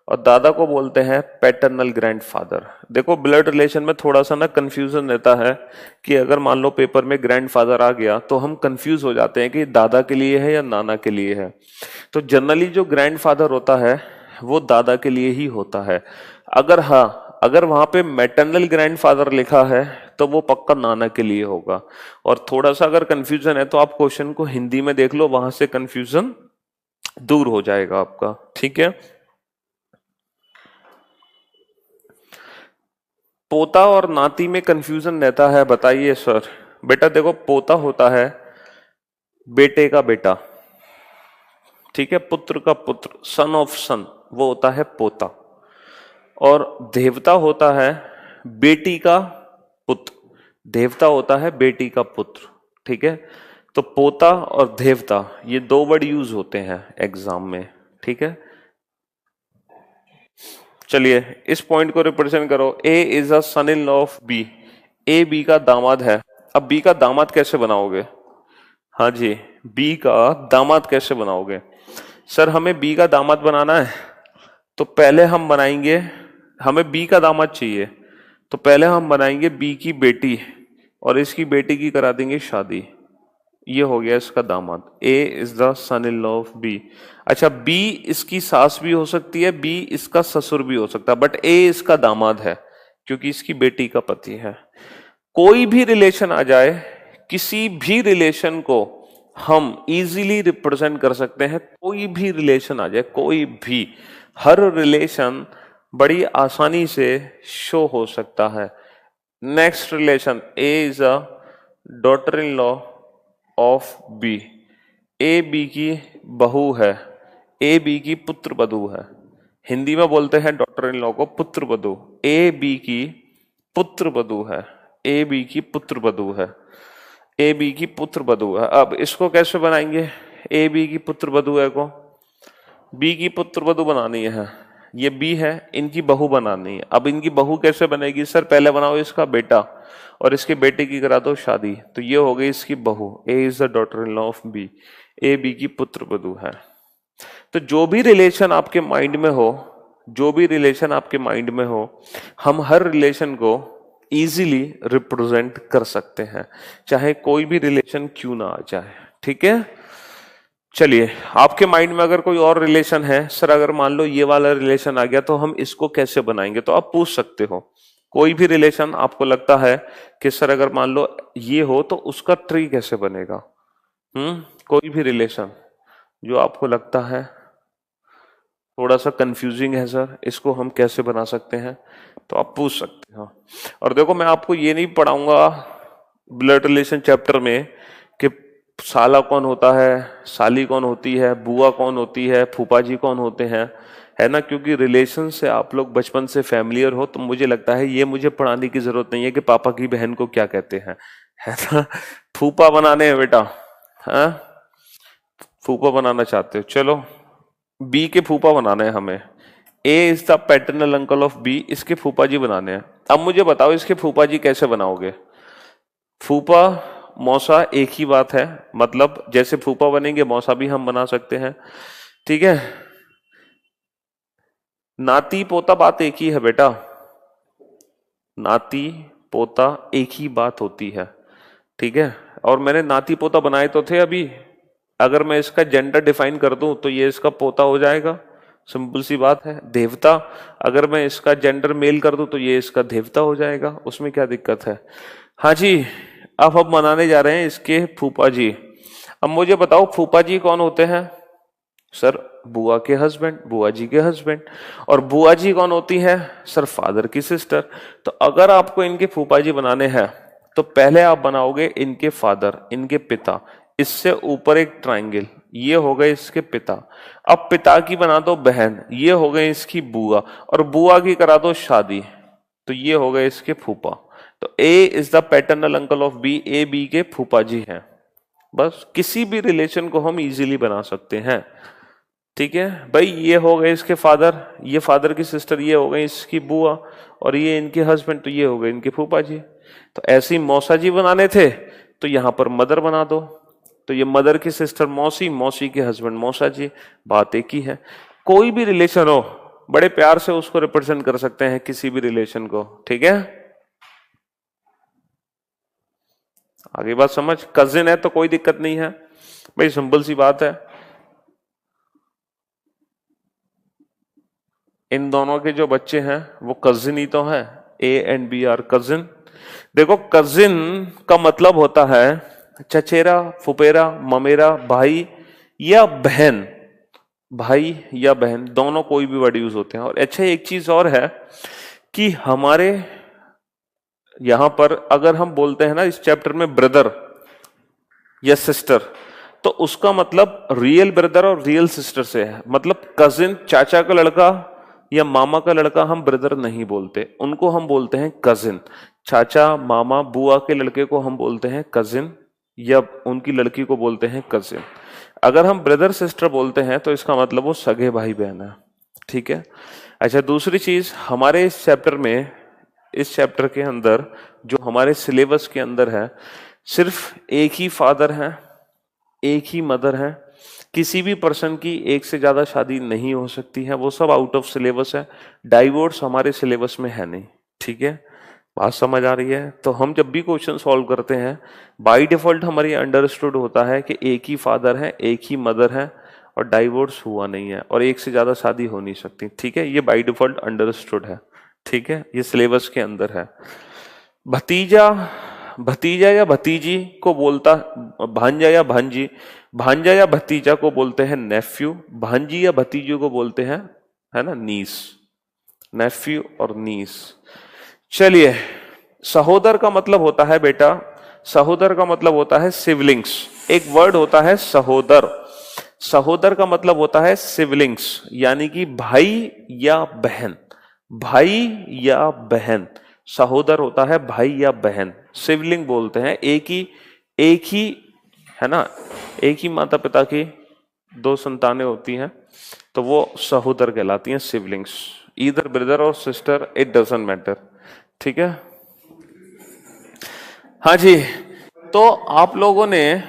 [SPEAKER 1] और दादा को बोलते हैं पैटर्नल ग्रैंडफादर। देखो ब्लड रिलेशन में थोड़ा सा ना कंफ्यूजन रहता है कि अगर मान लो पेपर में ग्रैंडफादर आ गया तो हम कंफ्यूज हो जाते हैं कि दादा के लिए है या नाना के लिए है। तो जनरली जो ग्रैंडफादर होता है वो दादा के लिए ही होता है। अगर वहां पे मैटरनल ग्रैंडफादर लिखा है तो वो पक्का नाना के लिए होगा। और थोड़ा सा अगर कंफ्यूजन है तो आप क्वेश्चन को हिंदी में देख लो, वहां से कंफ्यूजन दूर हो जाएगा आपका, ठीक है। पोता और नाती में कंफ्यूजन रहता है, बताइए सर। बेटा देखो पोता होता है बेटे का बेटा, ठीक है, पुत्र का पुत्र, सन ऑफ सन, वो होता है पोता। और देवता होता है बेटी का पुत्र, देवता होता है बेटी का पुत्र, ठीक है। तो पोता और देवता ये दो वर्ड यूज होते हैं एग्जाम में, ठीक है। चलिए इस पॉइंट को रिप्रेजेंट करो, A is a son in law of B, A B का दामाद है। अब बी का दामाद कैसे बनाओगे? हाँ जी, बी का दामाद कैसे बनाओगे? सर हमें बी का दामाद बनाना है तो पहले हम बनाएंगे, हमें बी का दामाद चाहिए तो पहले हम बनाएंगे बी की बेटी और इसकी बेटी की करा देंगे शादी, ये हो गया इसका दामाद। A is the son in law of B. अच्छा बी इसकी सास भी हो सकती है, बी इसका ससुर भी हो सकता है, बट ए इसका दामाद है क्योंकि इसकी बेटी का पति है। कोई भी रिलेशन आ जाए, किसी भी रिलेशन को हम इजीली रिप्रेजेंट कर सकते हैं। कोई भी रिलेशन आ जाए, कोई भी, हर रिलेशन बड़ी आसानी से शो हो सकता है। Next relation, A is a daughter in law of B. A B की बहू है, ए बी की पुत्र वधू है। हिंदी में बोलते हैं डॉटर इन लॉ को पुत्र वधू। ए बी की पुत्र वधू है, ए बी की पुत्र वधू है, ए बी की पुत्र वधू है। अब इसको कैसे बनाएंगे? ए बी की पुत्र वधू है को बी की पुत्र वधू बनानी है, ये बी है, इनकी बहू बनानी है। अब इनकी बहू कैसे बनेगी? सर पहले बनाओ इसका बेटा और इसके बेटे की करा दो शादी, तो ये हो गई इसकी बहू। A is the daughter in law of B, A B की पुत्र वधू है। तो जो भी रिलेशन आपके माइंड में हो, जो भी रिलेशन आपके माइंड में हो, हम हर रिलेशन को इजीली रिप्रेजेंट कर सकते हैं, चाहे कोई भी रिलेशन क्यों ना आ जाए। ठीक है, चलिए आपके माइंड में अगर कोई और रिलेशन है, सर अगर मान लो ये वाला रिलेशन आ गया तो हम इसको कैसे बनाएंगे, तो आप पूछ सकते हो। कोई भी रिलेशन आपको लगता है कि सर अगर मान लो ये हो तो उसका ट्री कैसे बनेगा? कोई भी रिलेशन जो आपको लगता है थोड़ा सा कंफ्यूजिंग है, सर इसको हम कैसे बना सकते हैं, तो आप पूछ सकते हो। और देखो मैं आपको ये नहीं पढ़ाऊंगा ब्लड रिलेशन चैप्टर में कि साला कौन होता है, साली कौन होती है, बुआ कौन होती है, फूफा जी कौन होते हैं, है ना, क्योंकि रिलेशन से आप लोग बचपन से फैमिलियर हो, तो मुझे लगता है ये मुझे पढ़ाने की जरूरत नहीं है कि पापा की बहन को क्या कहते हैं, है ना। फूफा बनाने हैं बेटा, हाँ फूफा बनाना चाहते हो, चलो बी के फूफा बनाने हैं हमें। A is the paternal uncle of B, इसके फूफा जी बनाने हैं। अब मुझे बताओ इसके फूफा जी कैसे बनाओगे? फूफा मौसा एक ही बात है, मतलब जैसे फूफा बनेंगे मौसा भी हम बना सकते हैं। ठीक है, नाती पोता बात एक ही है बेटा, नाती पोता एक ही बात होती है। ठीक है, और मैंने नाती पोता बनाए तो थे अभी, अगर मैं इसका जेंडर डिफाइन कर दूं तो ये इसका पोता हो जाएगा, सिंपल सी बात है। देवता, अगर मैं इसका जेंडर मेल कर दूं तो ये इसका देवता हो जाएगा, उसमें क्या दिक्कत है। हाँ जी, अब हम मनाने जा रहे हैं इसके फूफा जी। अब मुझे बताओ फूफा जी कौन होते हैं? सर बुआ के हस्बैंड, बुआ जी के हस्बैंड। और बुआ जी कौन होती है? सर फादर की सिस्टर। तो अगर आपको इनके फूफा जी बनाने हैं तो पहले आप बनाओगे इनके फादर, इनके पिता, इससे ऊपर एक ट्रायंगल, ये हो गए इसके पिता। अब पिता की बना दो बहन, ये हो गए इसकी बुआ, और बुआ की करा दो शादी, तो ये हो गए इसके फूफा। तो A is the paternal uncle of B, A B के फूफा जी हैं। बस किसी भी रिलेशन को हम इजीली बना सकते हैं। ठीक है भाई, ये हो गए इसके फादर, ये फादर की सिस्टर, ये हो गई इसकी बुआ, और ये इनके हस्बैंड, तो ये हो गए इनके फूफा जी। तो ऐसे ही मौसा जी बनाने थे तो यहां पर मदर बना दो, तो ये मदर की सिस्टर मौसी, मौसी के हस्बैंड मौसा जी, बात एक ही है। कोई भी रिलेशन हो बड़े प्यार से उसको रिप्रेजेंट कर सकते हैं, किसी भी रिलेशन को। ठीक है, आगे बात समझ। कजिन है तो कोई दिक्कत नहीं है भाई, सिंपल सी बात है, इन दोनों के जो बच्चे हैं वो कजिन ही तो है, A and B are cousin. देखो कजिन का मतलब होता है चचेरा, फुपेरा, ममेरा, भाई या बहन, भाई या बहन दोनों कोई भी वर्ड यूज होते हैं। और अच्छा एक चीज और है कि हमारे यहां पर अगर हम बोलते हैं ना इस चैप्टर में ब्रदर या सिस्टर, तो उसका मतलब रियल ब्रदर और रियल सिस्टर से है। मतलब कजिन, चाचा का लड़का या मामा का लड़का हम ब्रदर नहीं बोलते, उनको हम बोलते हैं कजिन। चाचा, मामा, बुआ के लड़के को हम बोलते हैं कजिन, या उनकी लड़की को बोलते हैं कजिन। अगर हम ब्रदर सिस्टर बोलते हैं तो इसका मतलब वो सगे भाई बहन है। ठीक है, अच्छा दूसरी चीज, हमारे इस चैप्टर में, इस चैप्टर के अंदर जो हमारे सिलेबस के अंदर है, सिर्फ एक ही फादर है, एक ही मदर है, किसी भी पर्सन की एक से ज्यादा शादी नहीं हो सकती है, वो सब आउट ऑफ सिलेबस है। डाइवोर्स हमारे सिलेबस में है नहीं। ठीक है, बात समझ आ रही है? तो हम जब भी क्वेश्चन सॉल्व करते हैं बाय डिफॉल्ट हमारी अंडरस्टूड होता है कि एक ही फादर है, एक ही मदर है, और डाइवोर्स हुआ नहीं है, और एक से ज्यादा शादी हो नहीं सकती। ठीक है, ये बाय डिफॉल्ट अंडरस्टूड है। ठीक है, ये सिलेबस के अंदर है। भतीजा, भतीजा या भतीजी को बोलता, भांजा या भांजी, भांजा या भतीजा को बोलते हैं नेफ्यू, भांजी या भतीजी को बोलते हैं, है ना, नीस, नेफ्यू और नीस। चलिए, सहोदर का मतलब होता है बेटा, सहोदर का मतलब होता है सिवलिंग्स। एक वर्ड होता है सहोदर, सहोदर का मतलब होता है सिवलिंग्स, यानी कि भाई या बहन, भाई या बहन। सहोदर होता है भाई या बहन, सिवलिंग बोलते हैं एक ही, है ना, एक ही माता पिता की दो संतानें होती हैं तो वो सहोदर कहलाती हैं, सिवलिंग्स, ईदर ब्रदर और सिस्टर, इट डजंट मैटर। ठीक है, हाँ जी। तो आप लोगों ने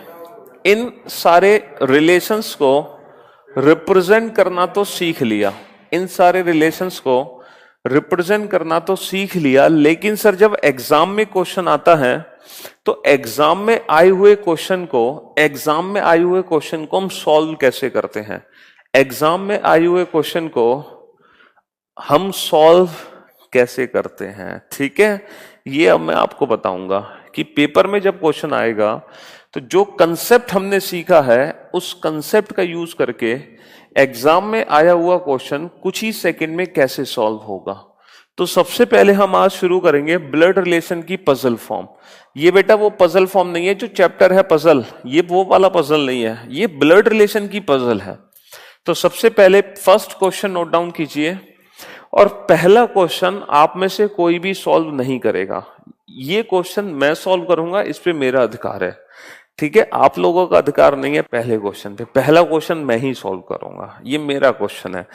[SPEAKER 1] इन सारे रिलेशंस को रिप्रेजेंट करना तो सीख लिया, इन सारे रिलेशंस को रिप्रेजेंट करना तो सीख लिया, लेकिन सर जब एग्जाम में क्वेश्चन आता है तो एग्जाम में आए हुए क्वेश्चन को, एग्जाम में आए हुए क्वेश्चन को हम सॉल्व कैसे करते हैं, एग्जाम में आए हुए क्वेश्चन को हम सॉल्व कैसे करते हैं। ठीक है, ये अब मैं आपको बताऊंगा कि पेपर में जब क्वेश्चन आएगा तो जो कंसेप्ट हमने सीखा है उस कंसेप्ट का यूज करके एग्जाम में आया हुआ क्वेश्चन कुछ ही सेकंड में कैसे सॉल्व होगा। तो सबसे पहले हम आज शुरू करेंगे ब्लड रिलेशन की पजल फॉर्म। ये बेटा वो पजल फॉर्म नहीं है जो चैप्टर है पजल, ये वो वाला पजल नहीं है, ये ब्लड रिलेशन की पजल है। तो सबसे पहले फर्स्ट क्वेश्चन नोट डाउन कीजिए, और पहला क्वेश्चन आप में से कोई भी सॉल्व नहीं करेगा, ये क्वेश्चन मैं सॉल्व करूंगा, इस पे मेरा अधिकार है। ठीक है, आप लोगों का अधिकार नहीं है पहले क्वेश्चन पे, पहला क्वेश्चन मैं ही सॉल्व करूंगा, ये मेरा क्वेश्चन है।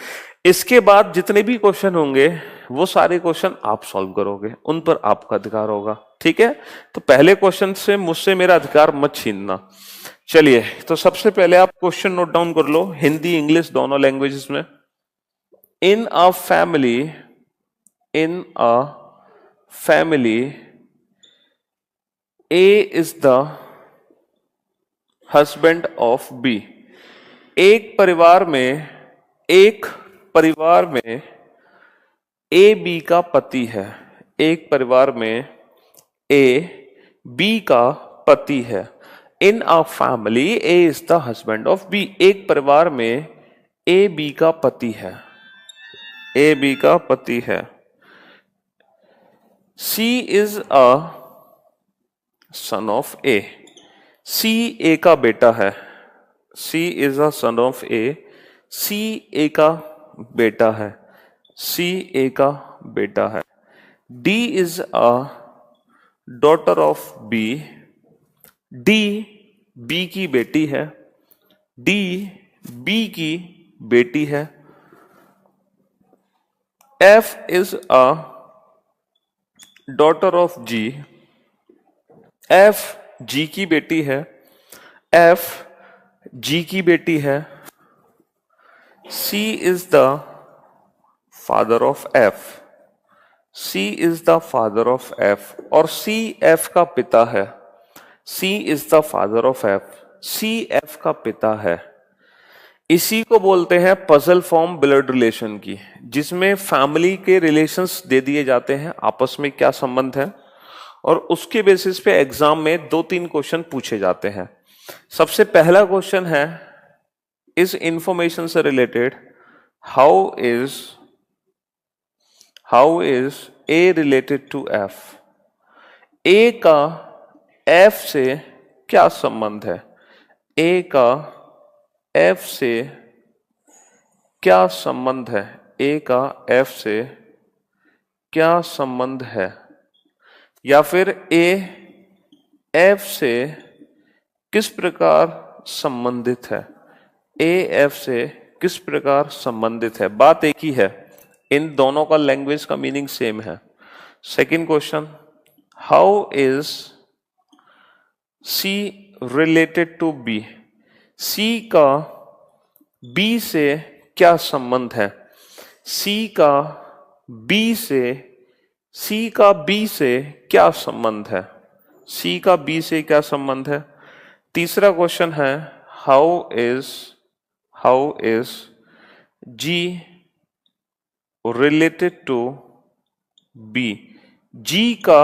[SPEAKER 1] इसके बाद जितने भी क्वेश्चन होंगे वो सारे क्वेश्चन आप सॉल्व करोगे, उन पर आपका अधिकार होगा। ठीक है, तो पहले क्वेश्चन से मुझसे मेरा अधिकार मत छीनना। चलिए, तो सबसे पहले आप क्वेश्चन नोट डाउन कर लो, हिंदी इंग्लिश दोनों लैंग्वेजेस में। In a family, A is the husband of B. एक परिवार में A B का पति है, एक परिवार में A B का पति है। In a family, A is the husband of B. एक परिवार में A B का पति है, ए बी का पति है। C is a son of A, C ए का बेटा है, C is a son of A, C ए का बेटा है, C ए का बेटा है। D is a daughter of B, D B की बेटी है, D B की बेटी है। F is a daughter of G, F G की बेटी है, F G की बेटी है। C is the father of F, C is the father of F, और C F का पिता है, C is the father of F, C F का पिता है। इसी को बोलते हैं पजल फॉर्म ब्लड रिलेशन की, जिसमें फैमिली के रिलेशंस दे दिए जाते हैं, आपस में क्या संबंध है, और उसके बेसिस पे एग्जाम में 2-3 क्वेश्चन पूछे जाते हैं। सबसे पहला क्वेश्चन है, इस इंफॉर्मेशन से related, how is A related to F, A का एफ से क्या संबंध है, ए का एफ से क्या संबंध है, ए का एफ से क्या संबंध है, या फिर ए एफ से किस प्रकार संबंधित है, ए एफ से किस प्रकार संबंधित है। बात एक ही है, इन दोनों का लैंग्वेज का मीनिंग सेम है। Second question, how is C related to B, C का बी से क्या संबंध है, सी का बी से क्या संबंध है, सी का बी से क्या संबंध है। तीसरा क्वेश्चन है, how is G related to B, G का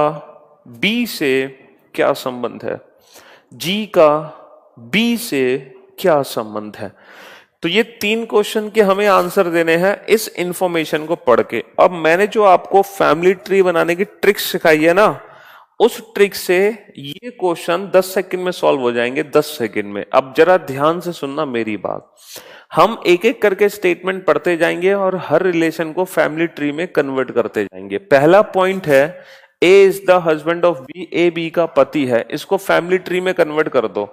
[SPEAKER 1] बी से क्या संबंध है, जी का बी से क्या संबंध है। तो ये 3 क्वेश्चन के हमें आंसर देने हैं इस इंफॉर्मेशन को पढ़ के। अब मैंने जो आपको फैमिली ट्री बनाने की ट्रिक सिखाई है ना, उस ट्रिक से ये क्वेश्चन 10 सेकंड में सॉल्व हो जाएंगे, 10 सेकंड में। अब जरा ध्यान से सुनना मेरी बात। हम एक एक करके स्टेटमेंट पढ़ते जाएंगे और हर रिलेशन को फैमिली ट्री में कन्वर्ट करते जाएंगे। पहला पॉइंट है A is the husband of B, A B का पति है, इसको फैमिली ट्री में कन्वर्ट कर दो।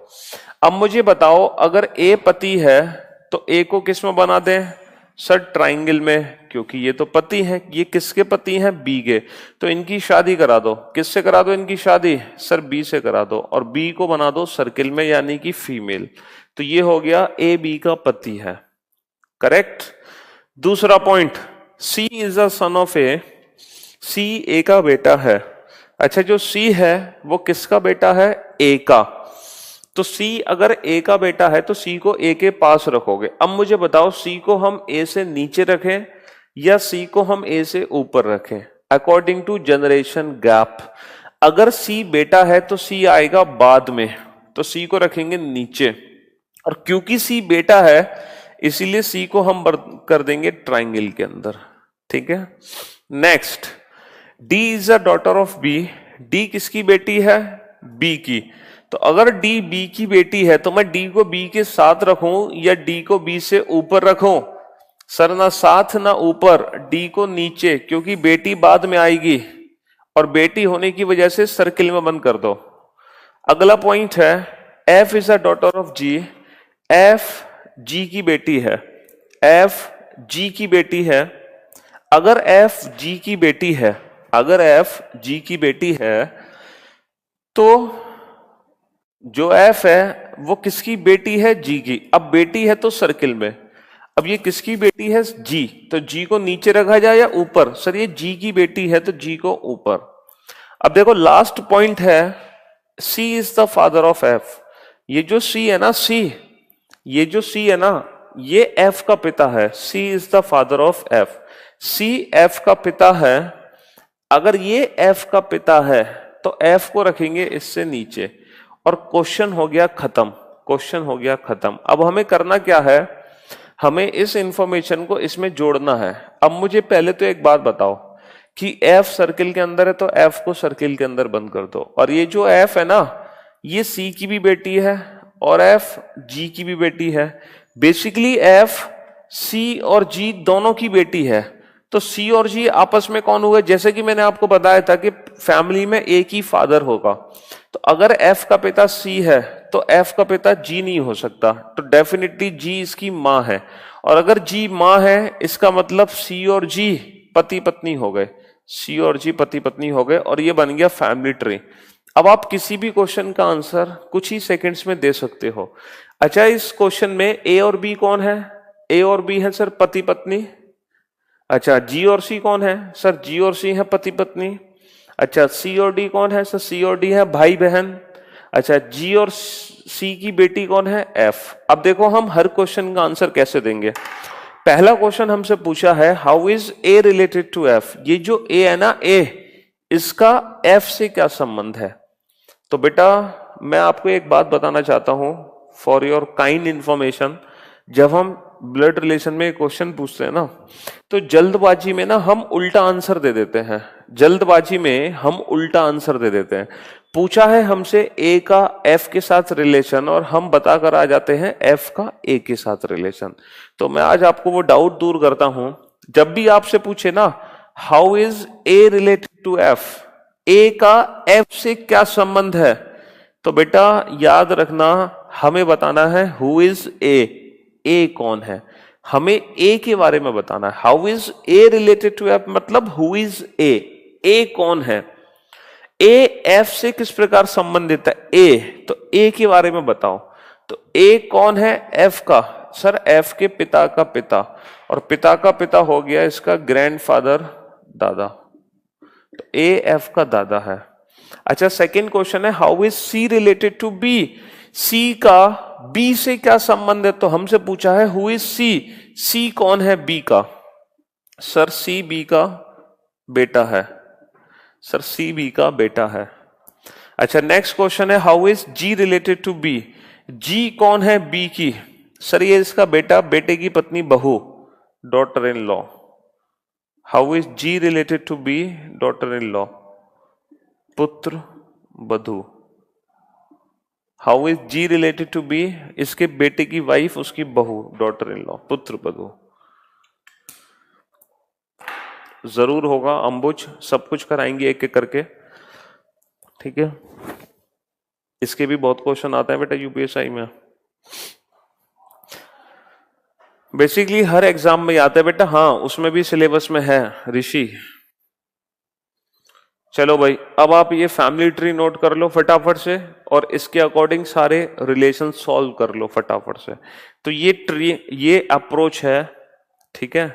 [SPEAKER 1] अब मुझे बताओ, अगर ए पति है तो ए को किस में बना दें सर, ट्राइंगल में, क्योंकि ये तो पति हैं। ये किसके पति हैं, बी के, तो इनकी शादी करा दो। किससे करा दो इनकी शादी सर, बी से करा दो, और बी को बना दो सर्किल में यानी कि फीमेल। तो ये हो गया ए बी का पति है, करेक्ट। दूसरा point, C is the son of A, C A का बेटा है। अच्छा, जो सी है वो किसका बेटा है, ए का। तो सी अगर ए का बेटा है तो सी को ए के पास रखोगे। अब मुझे बताओ, सी को हम ए से नीचे रखें या सी को हम ए से ऊपर रखें, अकॉर्डिंग टू जनरेशन गैप। अगर सी बेटा है तो सी आएगा बाद में, तो सी को रखेंगे नीचे, और क्योंकि सी बेटा है इसीलिए सी को हम कर देंगे ट्राइंगल के अंदर, ठीक है। Next, D is a daughter of B, D किसकी बेटी है, बी की। तो अगर डी बी की बेटी है तो मैं डी को बी के साथ रखूं या डी को बी से ऊपर रखूं सर, ना साथ ना ऊपर, डी को नीचे, क्योंकि बेटी बाद में आएगी और बेटी होने की वजह से सर्किल में बंद कर दो। अगला पॉइंट है, F is a daughter of G, F G की बेटी है, एफ जी की बेटी है। अगर एफ जी की बेटी है, अगर एफ जी की बेटी है तो जो एफ है वो किसकी बेटी है, जी की। अब बेटी है तो सर्किल में, अब ये किसकी बेटी है, जी, तो जी को नीचे रखा जाए या ऊपर सर, ये जी की बेटी है तो जी को ऊपर। अब देखो लास्ट पॉइंट है, C is the father of F. ये जो सी है ना, सी, ये जो सी है ना, ये एफ का पिता है। C is the father of F, C F का पिता है। अगर ये एफ का पिता है तो एफ को रखेंगे इससे नीचे, और क्वेश्चन हो गया खत्म, क्वेश्चन हो गया खत्म। अब हमें करना क्या है, हमें इस इंफॉर्मेशन को इसमें जोड़ना है। अब मुझे पहले तो एक बात बताओ कि एफ सर्किल के अंदर है तो एफ को सर्किल के अंदर बंद कर दो, और ये जो एफ है ना, ये सी की भी बेटी है और एफ जी की भी बेटी है। बेसिकली एफ सी और जी दोनों की बेटी है, तो सी और जी आपस में कौन हुए, जैसे कि मैंने आपको बताया था कि फैमिली में एक ही फादर होगा। तो अगर एफ का पिता सी है तो एफ का पिता जी नहीं हो सकता, तो डेफिनेटली जी इसकी माँ है, और अगर जी माँ है इसका मतलब सी और जी पति पत्नी हो गए, सी और जी पति पत्नी हो गए, और ये बन गया फैमिली ट्री। अब आप किसी भी क्वेश्चन का आंसर कुछ ही सेकंड्स में दे सकते हो। अच्छा, इस क्वेश्चन में ए और बी कौन है, ए और बी है सर पति पत्नी। अच्छा, जी और सी कौन है सर, जी और सी है पति पत्नी। अच्छा, सी और डी कौन है सर, सी और डी है भाई बहन। अच्छा, जी और सी की बेटी कौन है, एफ। अब देखो हम हर क्वेश्चन का आंसर कैसे देंगे। पहला क्वेश्चन हमसे पूछा है, how is A related to F. ये जो ए है ना, ए, इसका एफ से क्या संबंध है। तो बेटा मैं आपको एक बात बताना चाहता हूं फॉर योर काइंड इंफॉर्मेशन, जब हम ब्लड रिलेशन में क्वेश्चन पूछते हैं ना, तो जल्दबाजी में ना हम उल्टा आंसर दे देते हैं, जल्दबाजी में हम उल्टा आंसर दे देते हैं। पूछा है हमसे ए का एफ के साथ रिलेशन, और हम बताकर आ जाते हैं एफ का ए के साथ रिलेशन। तो मैं आज आपको वो डाउट दूर करता हूं, जब भी आपसे पूछे ना how is A related to F, A का एफ से क्या संबंध है, तो बेटा याद रखना हमें बताना है हु इज ए, ए कौन है, हमें ए के बारे में बताना है। How is A related to F मतलब हु इज ए कौन है, ए एफ से किस प्रकार संबंधित है, ए, तो ए के बारे में बताओ। तो ए कौन है, एफ का, सर एफ के पिता का पिता, और पिता का पिता हो गया इसका ग्रैंडफादर, दादा, तो ए एफ का दादा है। अच्छा, सेकंड क्वेश्चन है, how is C related to B, C का बी से क्या संबंध है, तो हमसे पूछा है हु इज सी, सी कौन है, बी का, सर सी बी का बेटा है, सर सी बी का बेटा है। अच्छा, नेक्स्ट क्वेश्चन है how is G related to B. G कौन है बी की? सर ये इसका बेटा, बेटे की पत्नी, बहू, daughter in law. How is G related to B? Daughter in law, पुत्र बधू। How is G related to B? इसके बेटे की वाइफ, उसकी बहू, डॉटर इन लॉ, पुत्र बधू। जरूर होगा अंबुज, सब कुछ कराएंगे एक एक करके, ठीक है। इसके भी बहुत क्वेश्चन आते हैं बेटा यूपीएसआई में, बेसिकली हर एग्जाम में आता है बेटा। हाँ, उसमें भी सिलेबस में है ऋषि। चलो भाई, अब आप ये फैमिली ट्री नोट कर लो फटाफट से, और इसके अकॉर्डिंग सारे रिलेशन सॉल्व कर लो फटाफट से। तो ये ट्री, ये अप्रोच है, ठीक है।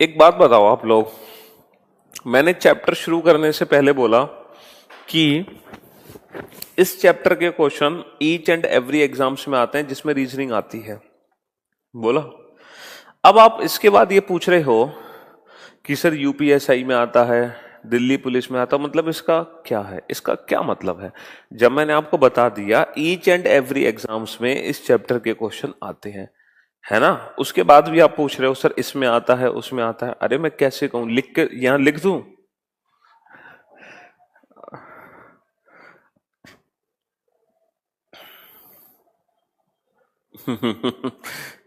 [SPEAKER 1] एक बात बताओ आप लोग, मैंने चैप्टर शुरू करने से पहले बोला कि इस चैप्टर के question each and every exams में आते हैं जिसमें रीजनिंग आती है, बोला। अब आप इसके बाद ये पूछ रहे हो कि सर यूपीएसआई में आता है, दिल्ली पुलिस में आता, मतलब इसका क्या है? इसका क्या मतलब है? जब मैंने आपको बता दिया ईच एंड एवरी एग्जाम्स में इस चैप्टर के क्वेश्चन आते हैं, है ना, उसके बाद भी आप पूछ रहे हो सर इसमें आता है, उसमें आता है। अरे मैं कैसे कहूं, लिख के यहां लिख दूं?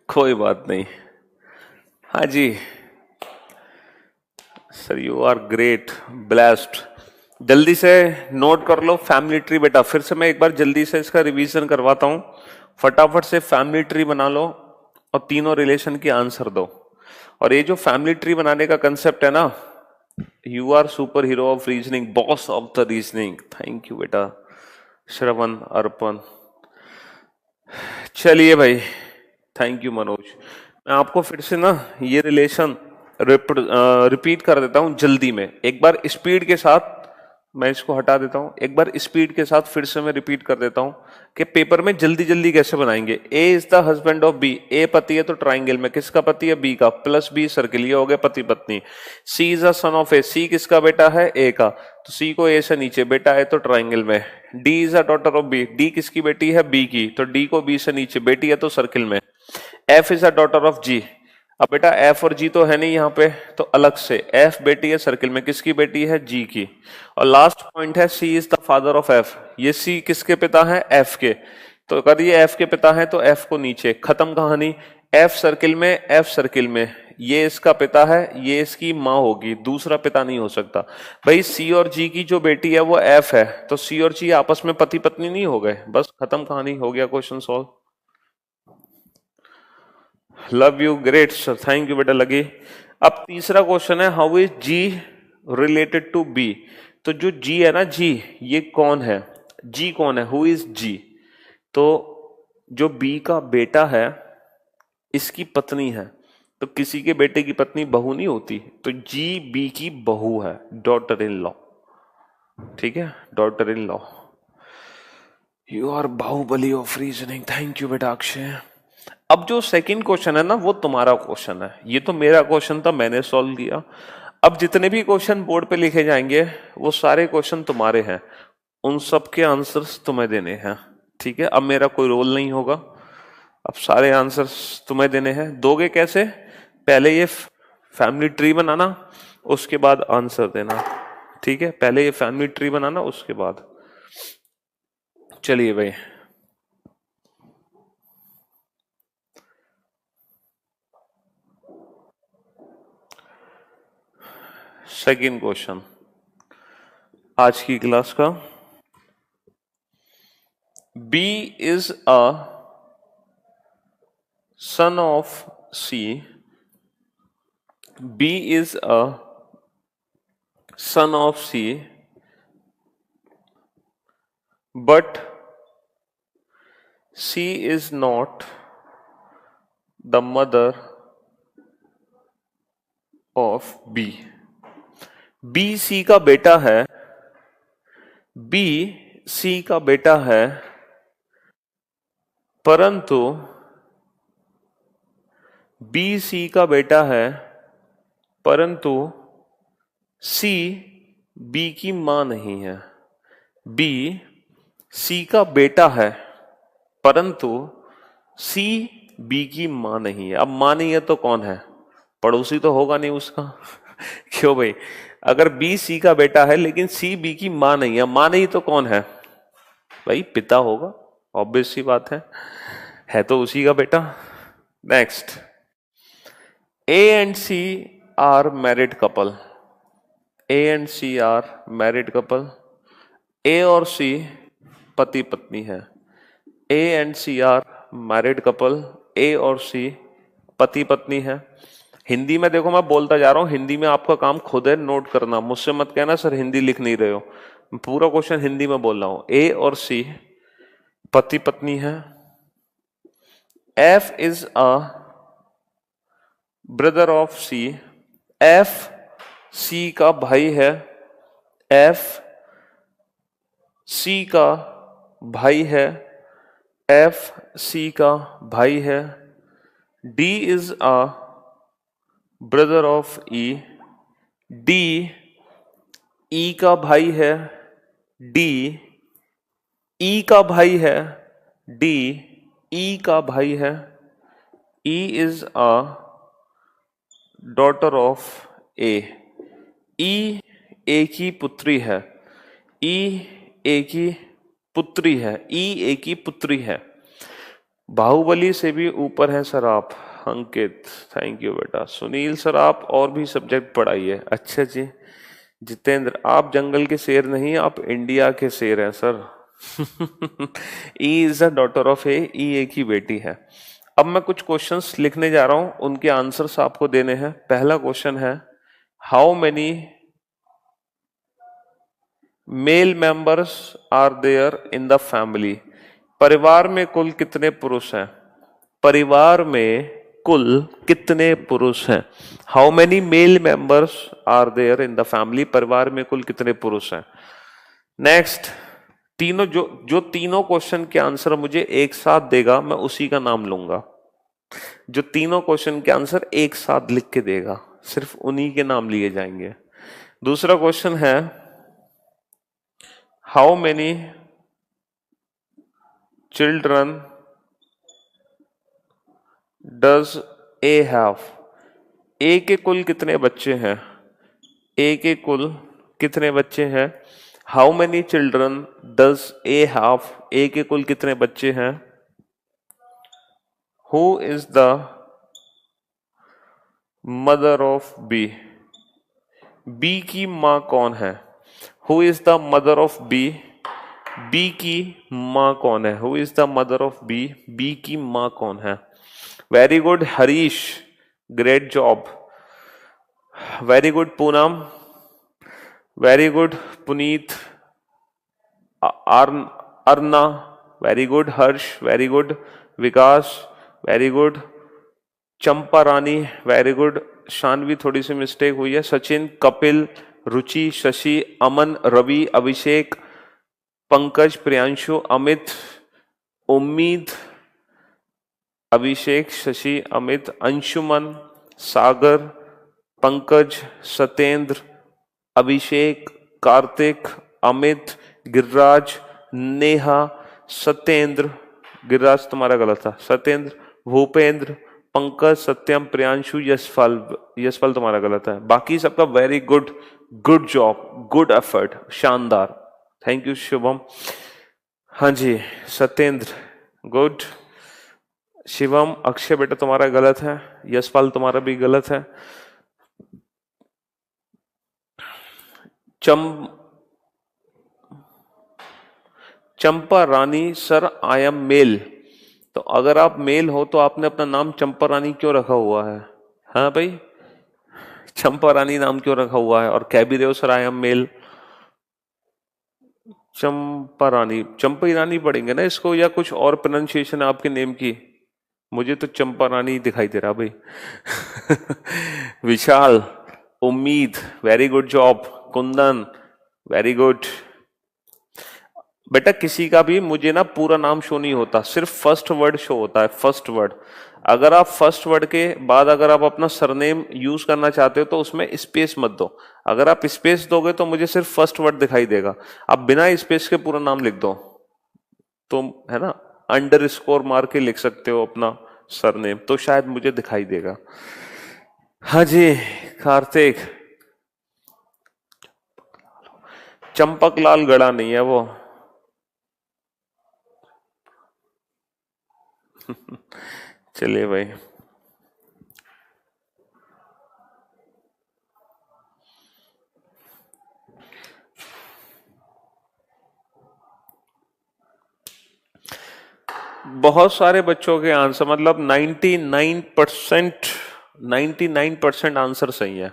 [SPEAKER 1] कोई बात नहीं। हाँ जी sir, you are great, blessed. जल्दी से नोट कर लो फैमिली ट्री बेटा। फिर से मैं एक बार जल्दी से इसका रिवीजन करवाता हूं, फटाफट से फैमिली ट्री बना लो और तीनों रिलेशन की आंसर दो। और ये जो फैमिली ट्री बनाने का कंसेप्ट है ना, you are superhero of reasoning, boss of the reasoning. Thank you बेटा श्रवण, अर्पण। चलिए भाई, थैंक यू मनोज। मैं आपको फिर से ना ये रिलेशन रिपीट कर देता हूं जल्दी में, एक बार स्पीड के साथ। मैं इसको हटा देता हूं, एक बार स्पीड के साथ फिर से मैं रिपीट कर देता हूं कि पेपर में जल्दी जल्दी कैसे बनाएंगे। A is the husband of B, A पति है तो ट्राइंगल में किसका पति है? बी का, प्लस बी सर्किल, ये हो गया पति पत्नी। सी is the son of A, सी किसका बेटा है? ए का, तो सी को ए से नीचे, बेटा है तो ट्राइंगल में। D is the daughter of B, D किसकी बेटी है? बी की, तो डी को बी से नीचे, बेटी है तो सर्किल में। F is the daughter of G, अब बेटा एफ और जी तो है नहीं यहाँ पे, तो अलग से एफ बेटी है सर्किल में, किसकी बेटी है? जी की। और लास्ट पॉइंट है C is the father of F, C सी किसके पिता है? एफ के, तो अगर ये एफ के पिता है तो एफ को नीचे, खत्म कहानी। एफ सर्किल में, एफ सर्किल में, ये इसका पिता है, ये इसकी माँ होगी, दूसरा पिता नहीं हो सकता। भाई सी और जी की जो बेटी है वो एफ है, तो सी और जी आपस में पति पत्नी नहीं हो गए? बस खत्म कहानी, हो गया question solve. Love you, great sir, thank you बेटा लगी। अब तीसरा क्वेश्चन है how is G related to B. तो जो जी है ना, जी ये कौन है? जी कौन है? हु इज जी? तो जो बी का बेटा है इसकी पत्नी है, तो किसी के बेटे की पत्नी बहू नहीं होती, तो जी बी की बहू है, डॉटर इन लॉ, ठीक है, daughter in law. You are Baahubali of reasoning, thank you बेटा अक्षय। अब जो सेकंड क्वेश्चन है ना, वो तुम्हारा क्वेश्चन है, ये तो मेरा क्वेश्चन था, मैंने सॉल्व किया। अब जितने भी क्वेश्चन बोर्ड पे लिखे जाएंगे वो सारे क्वेश्चन तुम्हारे हैं, उन सब के आंसर्स तुम्हें देने हैं, ठीक है। अब मेरा कोई रोल नहीं होगा, अब सारे आंसर्स तुम्हें देने हैं। दोगे कैसे? पहले ये फैमिली ट्री बनाना, उसके बाद आंसर देना, ठीक है। पहले ये फैमिली ट्री बनाना, उसके बाद। चलिए भाई, सेकंड क्वेश्चन आज की क्लास का। B is a son of C. B is a son of C, but C is not the mother of B. B C का बेटा है, B सी का बेटा है, परंतु बी सी का बेटा है, परंतु सी बी की मां नहीं है। बी सी का बेटा है, परंतु सी बी की मां नहीं है। अब मां नहीं है तो कौन है? पड़ोसी तो होगा नहीं उसका। क्यों भाई? अगर बी सी का बेटा है लेकिन सी बी की मां नहीं है, मां नहीं तो कौन है भाई? पिता होगा, ऑब्वियस सी बात है तो उसी का बेटा। Next, A and C are married couple. A and C are married couple. A और सी पति पत्नी है। A and C are married couple. A और सी पति पत्नी है। हिंदी में देखो, मैं बोलता जा रहा हूं, हिंदी में आपका काम खुद है नोट करना। मुझसे मत कहना सर हिंदी लिख नहीं रहे हो, पूरा क्वेश्चन हिंदी में बोल रहा हूं। ए और सी पति पत्नी है। F is a brother of C. F C का भाई है। एफ सी का भाई है। एफ सी का भाई है। D is a brother of E. D E का भाई है। डी ई का भाई है। डी ई का भाई है। E is a daughter of A. E A की पुत्री है। ई ए की पुत्री है। ई ए की पुत्री है। बाहुबली से भी ऊपर है सर आप। अंकित, थैंक यू बेटा। सुनील सर आप और भी सब्जेक्ट पढ़ाइए। अच्छा जी। जितेंद्र, आप जंगल के शेर नहीं, आप इंडिया के शेर हैं sir. E is the daughter of A. E A की बेटी है। अब मैं कुछ क्वेश्चंस लिखने जा रहा हूं, उनके आंसर्स आपको देने हैं। पहला क्वेश्चन है, how many male members are there in the family. परिवार में कुल कितने पुरुष हैं? परिवार में कुल कितने पुरुष हैं? How many male members are there in the family. परिवार में कुल कितने पुरुष हैं? नेक्स्ट, तीनों जो तीनों क्वेश्चन के आंसर मुझे एक साथ देगा, मैं उसी का नाम लूंगा। जो तीनों क्वेश्चन के आंसर एक साथ लिख के देगा, सिर्फ उन्हीं के नाम लिए जाएंगे। दूसरा क्वेश्चन है, how many children does A have. A के कुल कितने बच्चे हैं? ए के कुल कितने बच्चे हैं? How many children does A have. A के कुल कितने बच्चे हैं? Who is the mother of B. B की मां कौन है? Who is the mother of B. B की मां कौन है? Who is the mother of B. B की मां कौन है? Very good Harish, great job. Very good Poonam, very good Puneet, Arna, very good Harsh, very good Vikas, very good चंपा रानी, वेरी गुड शानवी, थोड़ी सी मिस्टेक हुई है। सचिन, कपिल, रुचि, शशि, अमन, रवि, अभिषेक, पंकज, प्रियांशु, अमित, उम्मीद, अभिषेक, शशि, अमित, अंशुमन, सागर, पंकज, सत्येंद्र, अभिषेक, कार्तिक, अमित, गिरिराज, नेहा, सत्येंद्र, गिरिराज तुम्हारा गलत था, सत्येंद्र, भूपेंद्र, पंकज, सत्यम, प्रियांशु, यशपाल, यशपाल तुम्हारा गलत है। बाकी सबका very good, good job, good effort, शानदार, थैंक यू शुभम। हाँ जी सत्येंद्र, गुड। शिवम, अक्षय बेटा तुम्हारा गलत है, यशपाल तुम्हारा भी गलत है। चंपा रानी, सर आई एम मेल। तो अगर आप मेल हो तो आपने अपना नाम चंपा रानी क्यों रखा हुआ है? हाँ भाई, चंपा रानी नाम क्यों रखा हुआ है? और कह भी रहे हो सर आई एम मेल। चंपा रानी, चंपा रानी पढ़ेंगे ना इसको, या कुछ और प्रोनाउंसिएशन आपके नेम की? मुझे तो चंपा रानी दिखाई दे रहा भाई। विशाल, उम्मीद, very good job. Kundan, very good. बेटा किसी का भी मुझे ना पूरा नाम शो नहीं होता, सिर्फ फर्स्ट वर्ड शो होता है, फर्स्ट वर्ड। अगर आप फर्स्ट वर्ड के बाद अगर आप अपना सरनेम यूज करना चाहते हो तो उसमें स्पेस मत दो। अगर आप स्पेस दोगे तो मुझे सिर्फ फर्स्ट वर्ड दिखाई देगा। आप बिना स्पेस के पूरा नाम लिख दो तो, है ना, अंडर स्कोर मार के लिख सकते हो अपना सरनेम, तो शायद मुझे दिखाई देगा। हाँ जी कार्तिक, चंपक लाल गड़ा नहीं है वो। चलिए भाई, बहुत सारे बच्चों के आंसर, मतलब 99% आंसर सही है।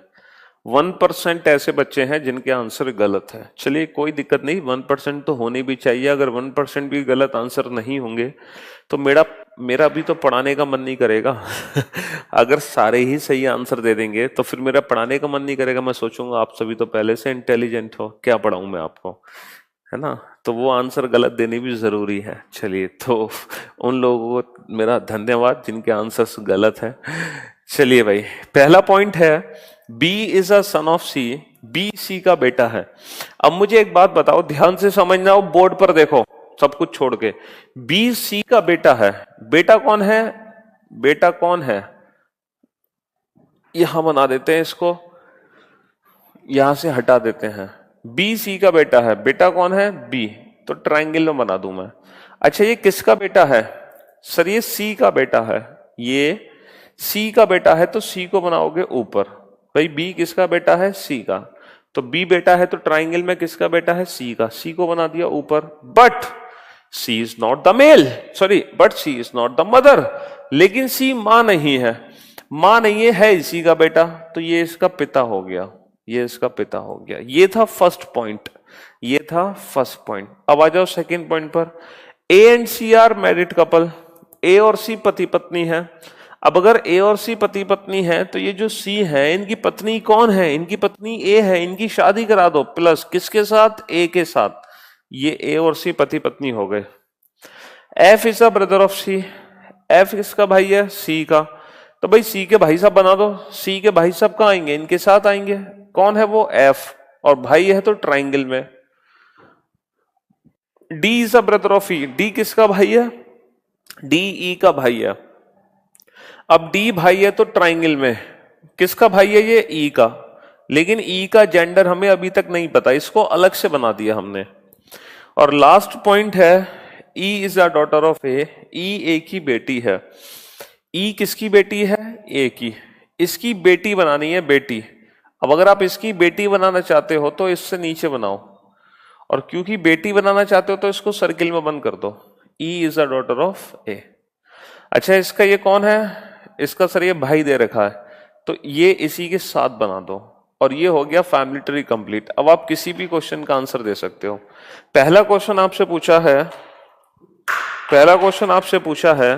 [SPEAKER 1] 1% ऐसे बच्चे हैं जिनके आंसर गलत है। चलिए कोई दिक्कत नहीं, 1% तो होनी भी चाहिए। अगर 1% भी गलत आंसर नहीं होंगे तो मेरा भी तो पढ़ाने का मन नहीं करेगा। अगर सारे ही सही आंसर दे देंगे तो फिर मेरा पढ़ाने का मन नहीं करेगा। मैं सोचूंगा आप सभी तो पहले से इंटेलिजेंट हो, क्या पढ़ाऊं मैं आपको, है ना। तो वो आंसर गलत देने भी जरूरी है। चलिए, तो उन लोगों को मेरा धन्यवाद जिनके आंसर्स गलत है। चलिए भाई, पहला पॉइंट है B is a son of C, B C का बेटा है। अब मुझे एक बात बताओ, ध्यान से समझना हो, बोर्ड पर देखो सब कुछ छोड़ के, बी सी का बेटा है। बेटा कौन है? बेटा कौन है? यहां बना देते हैं इसको, यहां से हटा देते हैं। बी सी का बेटा है। बेटा कौन है? बी। तो ट्राइंगल में बना दूं मैं। अच्छा, ये किसका बेटा है? सर ये सी का बेटा है। ये सी का बेटा है तो सी को बनाओगे ऊपर। भाई बी किसका बेटा है? सी का। तो बी बेटा है तो ट्राइंगल में किसका बेटा है? सी का। सी को बना दिया ऊपर। But C is not the male, sorry, but C is not the mother. लेकिन सी मां नहीं है, मां नहीं है इसी का बेटा, तो ये इसका पिता हो गया, ये इसका पिता हो गया। ये था फर्स्ट पॉइंट, ये था फर्स्ट पॉइंट। अब आ जाओ सेकंड पॉइंट पर। A and C are married couple, A और सी पति पत्नी है। अब अगर ए और सी पति पत्नी है तो ये जो सी है इनकी पत्नी कौन है? इनकी पत्नी ए है। इनकी शादी करा दो, प्लस किसके साथ? ए के साथ। ये ए और सी पति पत्नी हो गए। F is a brother of C, F किसका भाई है? सी का। तो भाई सी के भाई साहब बना दो। सी के भाई साहब कहां आएंगे? इनके साथ आएंगे। कौन है वो? एफ। और भाई है तो ट्राइंगल में। D is a brother of E, D किसका भाई है? डी ई का भाई है। अब डी भाई है तो ट्राइंगल में किसका भाई है? ये ई का। लेकिन ई का जेंडर हमें अभी तक नहीं पता, इसको अलग से बना दिया हमने। और लास्ट पॉइंट है E is a daughter of A, E A की बेटी है। ई किसकी बेटी है? ए की। इसकी बेटी बनानी है, बेटी। अब अगर आप इसकी बेटी बनाना चाहते हो तो इससे नीचे बनाओ, और क्योंकि बेटी बनाना चाहते हो तो इसको सर्किल में बंद कर दो। E is a daughter of A. अच्छा, इसका ये कौन है? इसका सर ये भाई दे रखा है, तो ये इसी के साथ बना दो, और ये हो गया फैमिली ट्री कंप्लीट। अब आप किसी भी क्वेश्चन का आंसर दे सकते हो। पहला क्वेश्चन आपसे पूछा है, पहला क्वेश्चन आपसे पूछा है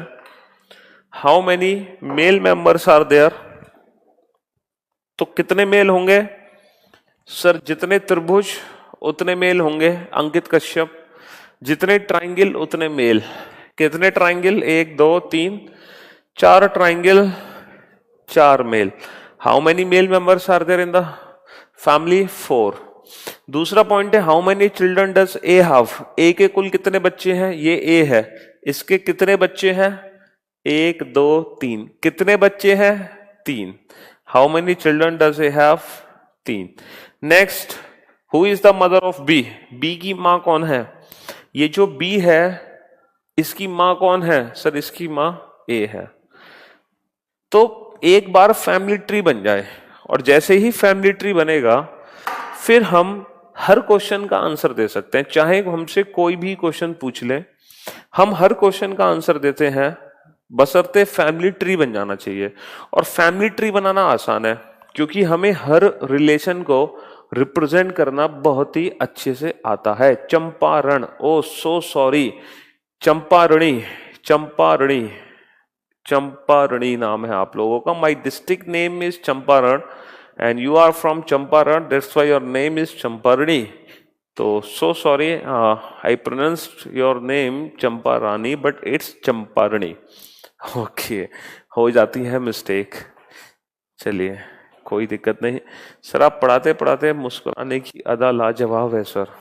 [SPEAKER 1] how many male members are there, तो कितने मेल होंगे? सर जितने त्रिभुज उतने मेल होंगे, अंकित कश्यप। जितने ट्राइंगल उतने मेल। कितने triangle? 1 2 3 4 triangle, 4 male. How many male members are there in the family? 4। दूसरा पॉइंट है how many children does A have, A के कुल कितने बच्चे हैं? ये ए है, इसके कितने बच्चे हैं? 1 2 3। कितने बच्चे हैं? 3। How many children does A have? 3। Next, who is the mother of B, B की मां कौन है? ये जो बी है इसकी मां कौन है? सर इसकी मां ए है। तो एक बार फैमिली ट्री बन जाए, और जैसे ही फैमिली ट्री बनेगा फिर हम हर क्वेश्चन का आंसर दे सकते हैं। चाहे हमसे कोई भी क्वेश्चन पूछ ले, हम हर क्वेश्चन का आंसर देते हैं, बशर्ते फैमिली ट्री बन जाना चाहिए। और फैमिली ट्री बनाना आसान है क्योंकि हमें हर रिलेशन को रिप्रेजेंट करना बहुत ही अच्छे से आता है। चंपारण, ओ सो सॉरी, चंपारणी, चंपारणी, चंपारणी नाम है आप लोगों का। My district name is Champaran and you are from Champaran, that's why your name is Champarani. तो so sorry, I pronounced your name Champa Rani but it's Champarani. Okay, हो जाती है मिस्टेक। चलिए, कोई दिक्कत नहीं सर। आप पढ़ाते पढ़ाते मुस्कुराने की अदा लाजवाब है सर।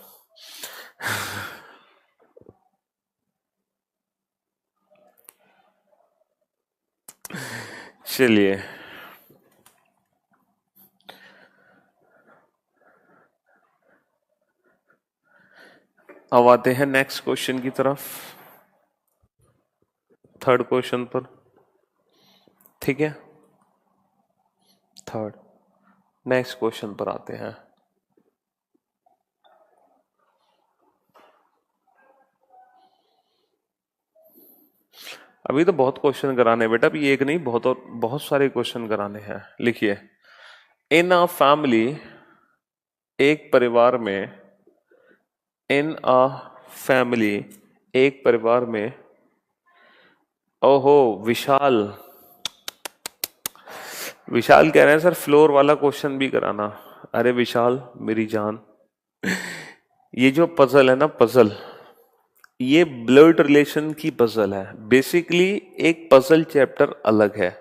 [SPEAKER 1] चलिए, अब आते हैं नेक्स्ट क्वेश्चन की तरफ, थर्ड क्वेश्चन पर। ठीक है, थर्ड नेक्स्ट क्वेश्चन पर आते हैं। अभी तो बहुत क्वेश्चन कराने हैं बेटा, अभी एक नहीं, बहुत और बहुत सारे क्वेश्चन कराने हैं। लिखिए, इन अ फैमिली, एक परिवार में, इन अ फैमिली, एक परिवार में, ओहो विशाल, विशाल कह रहे हैं सर फ्लोर वाला क्वेश्चन भी कराना। अरे विशाल मेरी जान, ये जो पजल है ना, पजल, ये ब्लड रिलेशन की पजल है। बेसिकली एक पजल चैप्टर अलग है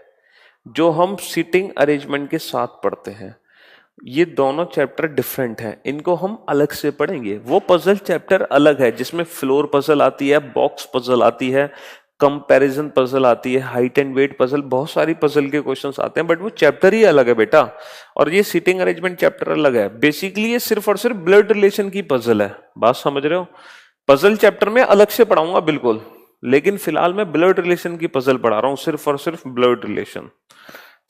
[SPEAKER 1] जो हम सीटिंग अरेंजमेंट के साथ पढ़ते हैं। ये दोनों चैप्टर डिफरेंट हैं, इनको हम अलग से पढ़ेंगे। वो पजल चैप्टर अलग है जिसमें फ्लोर पजल आती है, बॉक्स पजल आती है, कंपैरिजन पजल आती है, हाइट एंड वेट पजल, बहुत सारी पजल के क्वेश्चंस आते हैं, बट वो चैप्टर ही अलग है बेटा। और ये सीटिंग अरेंजमेंट चैप्टर अलग है। बेसिकली ये सिर्फ और सिर्फ ब्लड रिलेशन की पजल है। बात समझ रहे हो? पजल चैप्टर में अलग से पढ़ाऊंगा बिल्कुल, लेकिन फिलहाल मैं ब्लड रिलेशन की पजल पढ़ा रहा हूं, सिर्फ और सिर्फ ब्लड रिलेशन।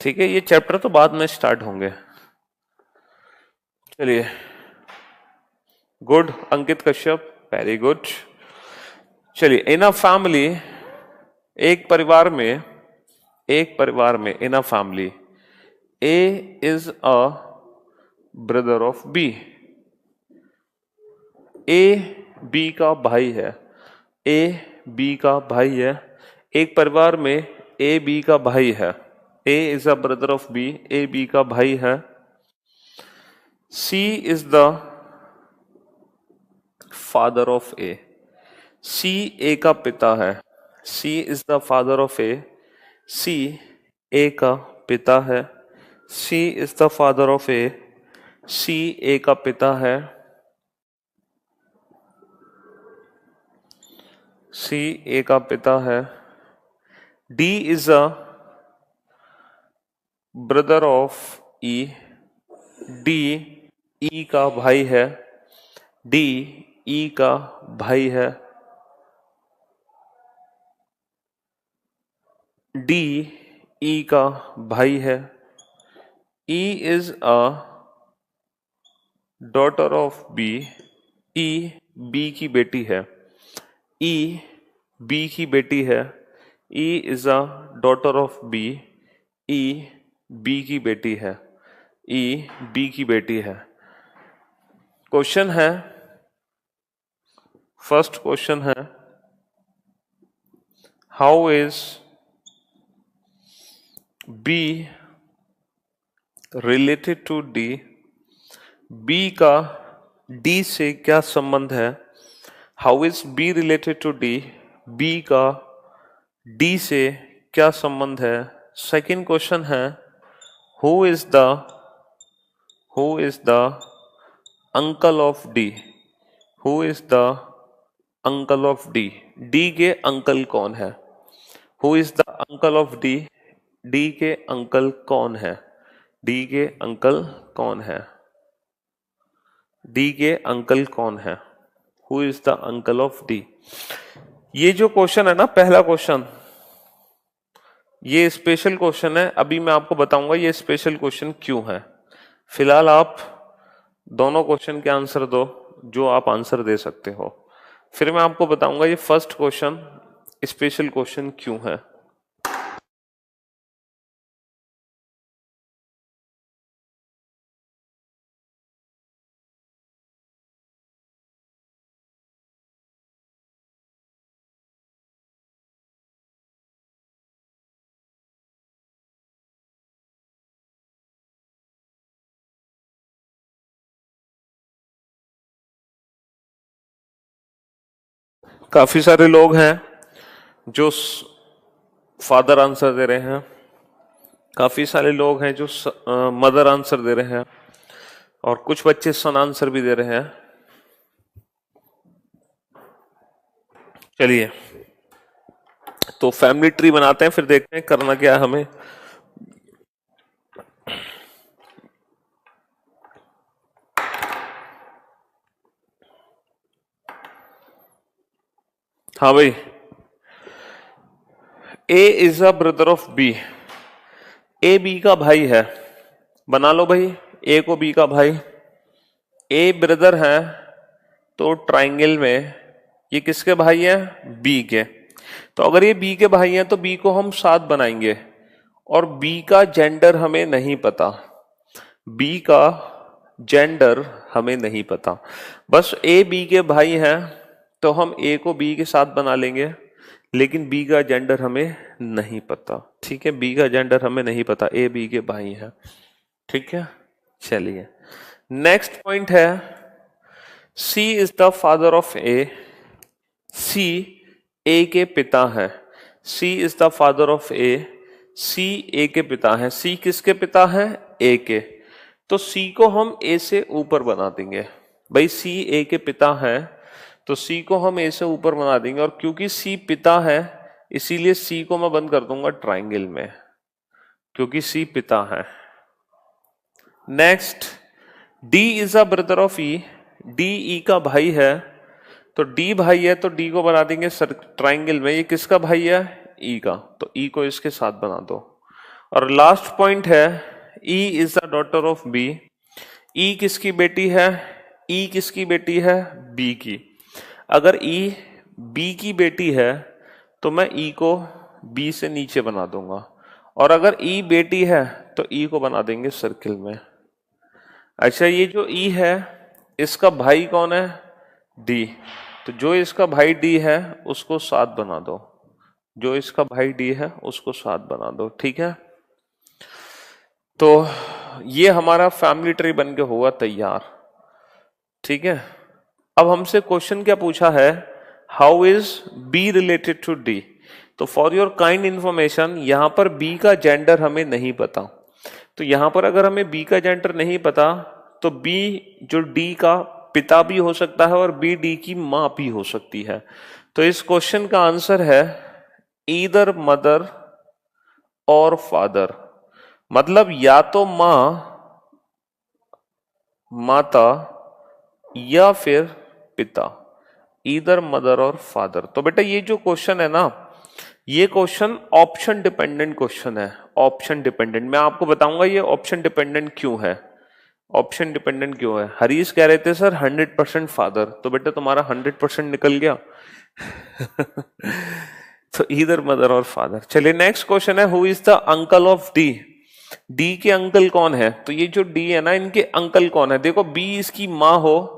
[SPEAKER 1] ठीक है, ये चैप्टर तो बाद में स्टार्ट होंगे। चलिए, गुड अंकित कश्यप, वेरी गुड। चलिए, इन अ फैमिली, एक परिवार में, एक परिवार में, in a family, A is a brother of B. A B का भाई है, ए बी का भाई है। एक परिवार में ए बी का भाई है। A is a brother of B, A B का भाई है। C is the father of A, C A का पिता है। C is the father of A, C A का पिता है। C is the father of A, C A का पिता है। सी ए का पिता है। D is a brother of E, D E का भाई है। डी ई का भाई है। डी ई का भाई है। E is a daughter of B, E B की बेटी है। ई बी की बेटी है। E is a daughter of B, E B की बेटी है। ई बी की बेटी है। क्वेश्चन है, फर्स्ट क्वेश्चन है, how is B related to D, B का डी से क्या संबंध है। How is B related to D, B का डी से क्या संबंध है। सेकंड क्वेश्चन है, who is the, who is the uncle of D, who is the uncle of D, D के अंकल कौन है। Who is the uncle of D, D के अंकल कौन है। डी के अंकल कौन है। डी के अंकल कौन है। Who is the uncle of D. ये जो क्वेश्चन है ना, पहला क्वेश्चन, ये स्पेशल क्वेश्चन है। अभी मैं आपको बताऊंगा ये स्पेशल क्वेश्चन क्यों है। फिलहाल आप दोनों क्वेश्चन के आंसर दो जो आप आंसर दे सकते हो, फिर मैं आपको बताऊंगा ये फर्स्ट क्वेश्चन स्पेशल क्वेश्चन क्यों है। काफी सारे लोग हैं जो फादर आंसर दे रहे हैं, काफी सारे लोग हैं जो मदर आंसर दे रहे हैं, और कुछ बच्चे सन आंसर भी दे रहे हैं। चलिए तो फैमिली ट्री बनाते हैं, फिर देखते हैं करना क्या है हमें। हाँ भाई, A is a brother of B. A B का भाई है, बना लो भाई ए को बी का भाई। ए ब्रदर है तो ट्राइंगल में ये किसके भाई है? बी के। तो अगर ये बी के भाई हैं तो बी को हम 7 बनाएंगे, और बी का जेंडर हमें नहीं पता। बी का जेंडर हमें नहीं पता, बस ए बी के भाई हैं तो हम ए को बी के साथ बना लेंगे, लेकिन बी का जेंडर हमें नहीं पता। ठीक है, बी का जेंडर हमें नहीं पता, ए बी के भाई हैं। ठीक है, चलिए नेक्स्ट पॉइंट है, C is the father of A. C ए के पिता है। C is the father of A. C ए के पिता है। सी किसके पिता है? ए के। तो सी को हम ए से ऊपर बना देंगे। भाई सी ए के पिता है तो सी को हम ए से ऊपर बना देंगे, और क्योंकि सी पिता है इसीलिए सी को मैं बंद कर दूंगा ट्राइंगल में, क्योंकि सी पिता है। Next, D is a brother of E. D E का भाई है, तो डी भाई है तो डी को बना देंगे ट्राइंगल में। ये किसका भाई है? ई का, तो ई को इसके साथ बना दो। और लास्ट पॉइंट है, E is the daughter of B. E किसकी बेटी है? ई किसकी बेटी है? बी की। अगर ई बी की बेटी है तो मैं ई को बी से नीचे बना दूंगा, और अगर ई बेटी है तो ई को बना देंगे सर्किल में। अच्छा, ये जो ई है इसका भाई कौन है? डी। तो जो इसका भाई डी है उसको 7 बना दो। जो इसका भाई डी है उसको 7 बना दो। ठीक है, तो ये हमारा फैमिली ट्री बन के हुआ तैयार। ठीक है, अब हमसे क्वेश्चन क्या पूछा है? How is B related to D. तो फॉर योर काइंड इंफॉर्मेशन, यहां पर बी का जेंडर हमें नहीं पता। तो यहां पर अगर हमें बी का जेंडर नहीं पता तो बी जो डी का पिता भी हो सकता है और बी डी की मां भी हो सकती है। तो इस क्वेश्चन का आंसर है ईदर मदर और फादर। मतलब या तो माता या फिर पिता, ईदर मदर और फादर। तो बेटा ये जो क्वेश्चन है ना, ये क्वेश्चन ऑप्शन डिपेंडेंट क्वेश्चन है। ऑप्शन डिपेंडेंट, मैं आपको बताऊंगा ये ऑप्शन डिपेंडेंट क्यों है। ऑप्शन डिपेंडेंट क्यों है? हरीश कह रहे थे सर 100% फादर, तो बेटा तुम्हारा 100% निकल गया। तो ईदर मदर और फादर। चलिए नेक्स्ट क्वेश्चन है, who is the uncle of D. D के अंकल कौन है? तो ये जो डी है ना, इनके अंकल कौन है? देखो, बी इसकी माँ हो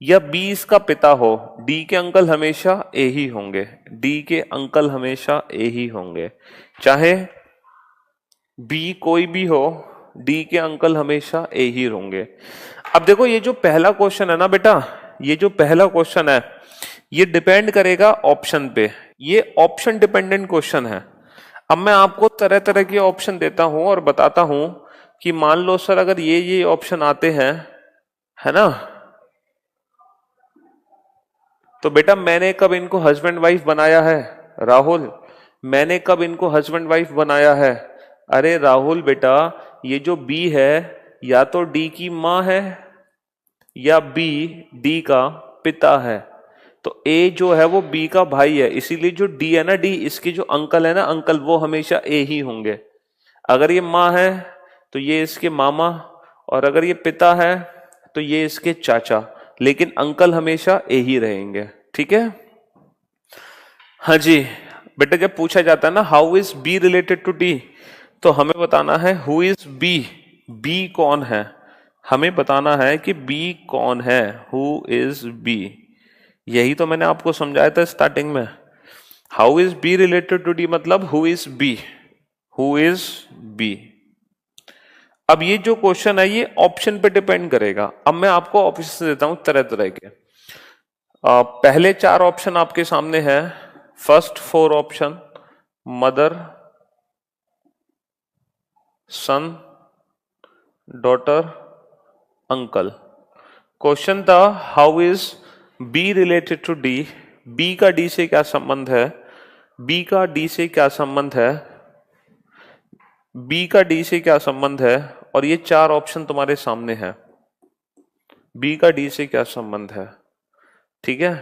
[SPEAKER 1] या बी इसका पिता हो, डी के अंकल हमेशा ए ही होंगे। डी के अंकल हमेशा ए ही होंगे, चाहे बी कोई भी हो, डी के अंकल हमेशा ए ही होंगे। अब देखो, ये जो पहला क्वेश्चन है ना बेटा, ये जो पहला क्वेश्चन है ये डिपेंड करेगा ऑप्शन पे। ये ऑप्शन डिपेंडेंट क्वेश्चन है। अब मैं आपको तरह तरह के ऑप्शन देता हूं और बताता हूं कि मान लो सर अगर ये ऑप्शन आते हैं, है ना, तो बेटा मैंने कब इनको हस्बैंड वाइफ बनाया है? राहुल, मैंने कब इनको हस्बैंड वाइफ बनाया है? अरे राहुल बेटा, ये जो बी है या तो डी की मां है या बी डी का पिता है। तो ए जो है वो बी का भाई है, इसीलिए जो डी है ना, डी इसके जो अंकल है ना, अंकल वो हमेशा ए ही होंगे। अगर ये माँ है तो ये इसके मामा, और अगर ये पिता है तो ये इसके चाचा, लेकिन अंकल हमेशा ए ही रहेंगे। ठीक है, हाँ जी बेटा, जब पूछा जाता है ना how is B related to D, तो हमें बताना है हु इज बी। बी कौन है? हमें बताना है कि बी कौन है, हु इज बी। यही तो मैंने आपको समझाया था स्टार्टिंग में। How is B related to D मतलब who is B, who is B. अब ये जो क्वेश्चन है ये ऑप्शन पे डिपेंड करेगा। अब मैं आपको ऑप्शन देता हूं तरह तरह के। पहले 4 ऑप्शन आपके सामने है। First 4 option mother, son, daughter, uncle. Question था how is B related to D. B का डी से क्या संबंध है? बी का डी से क्या संबंध है? बी का डी से क्या संबंध है? और ये 4 ऑप्शन तुम्हारे सामने है। बी का डी से क्या संबंध है? ठीक है,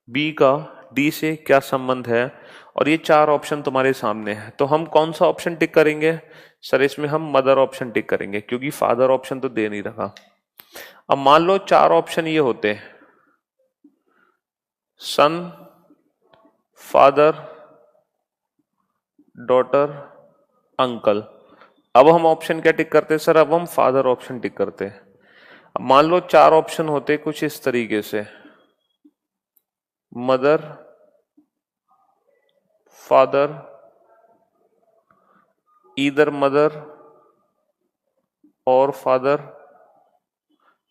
[SPEAKER 1] बी का डी से क्या संबंध है और ये 4 ऑप्शन तुम्हारे सामने है। तो हम कौन सा ऑप्शन टिक करेंगे? सर इसमें हम मदर ऑप्शन टिक करेंगे क्योंकि फादर ऑप्शन तो दे नहीं रखा। अब मान लो 4 ऑप्शन ये होते, सन, फादर, डॉटर, अंकल। अब हम ऑप्शन क्या टिक करते सर? अब हम फादर ऑप्शन टिक करते। अब मान लो 4 ऑप्शन होते कुछ इस तरीके से, मदर, फादर, ईदर मदर और फादर,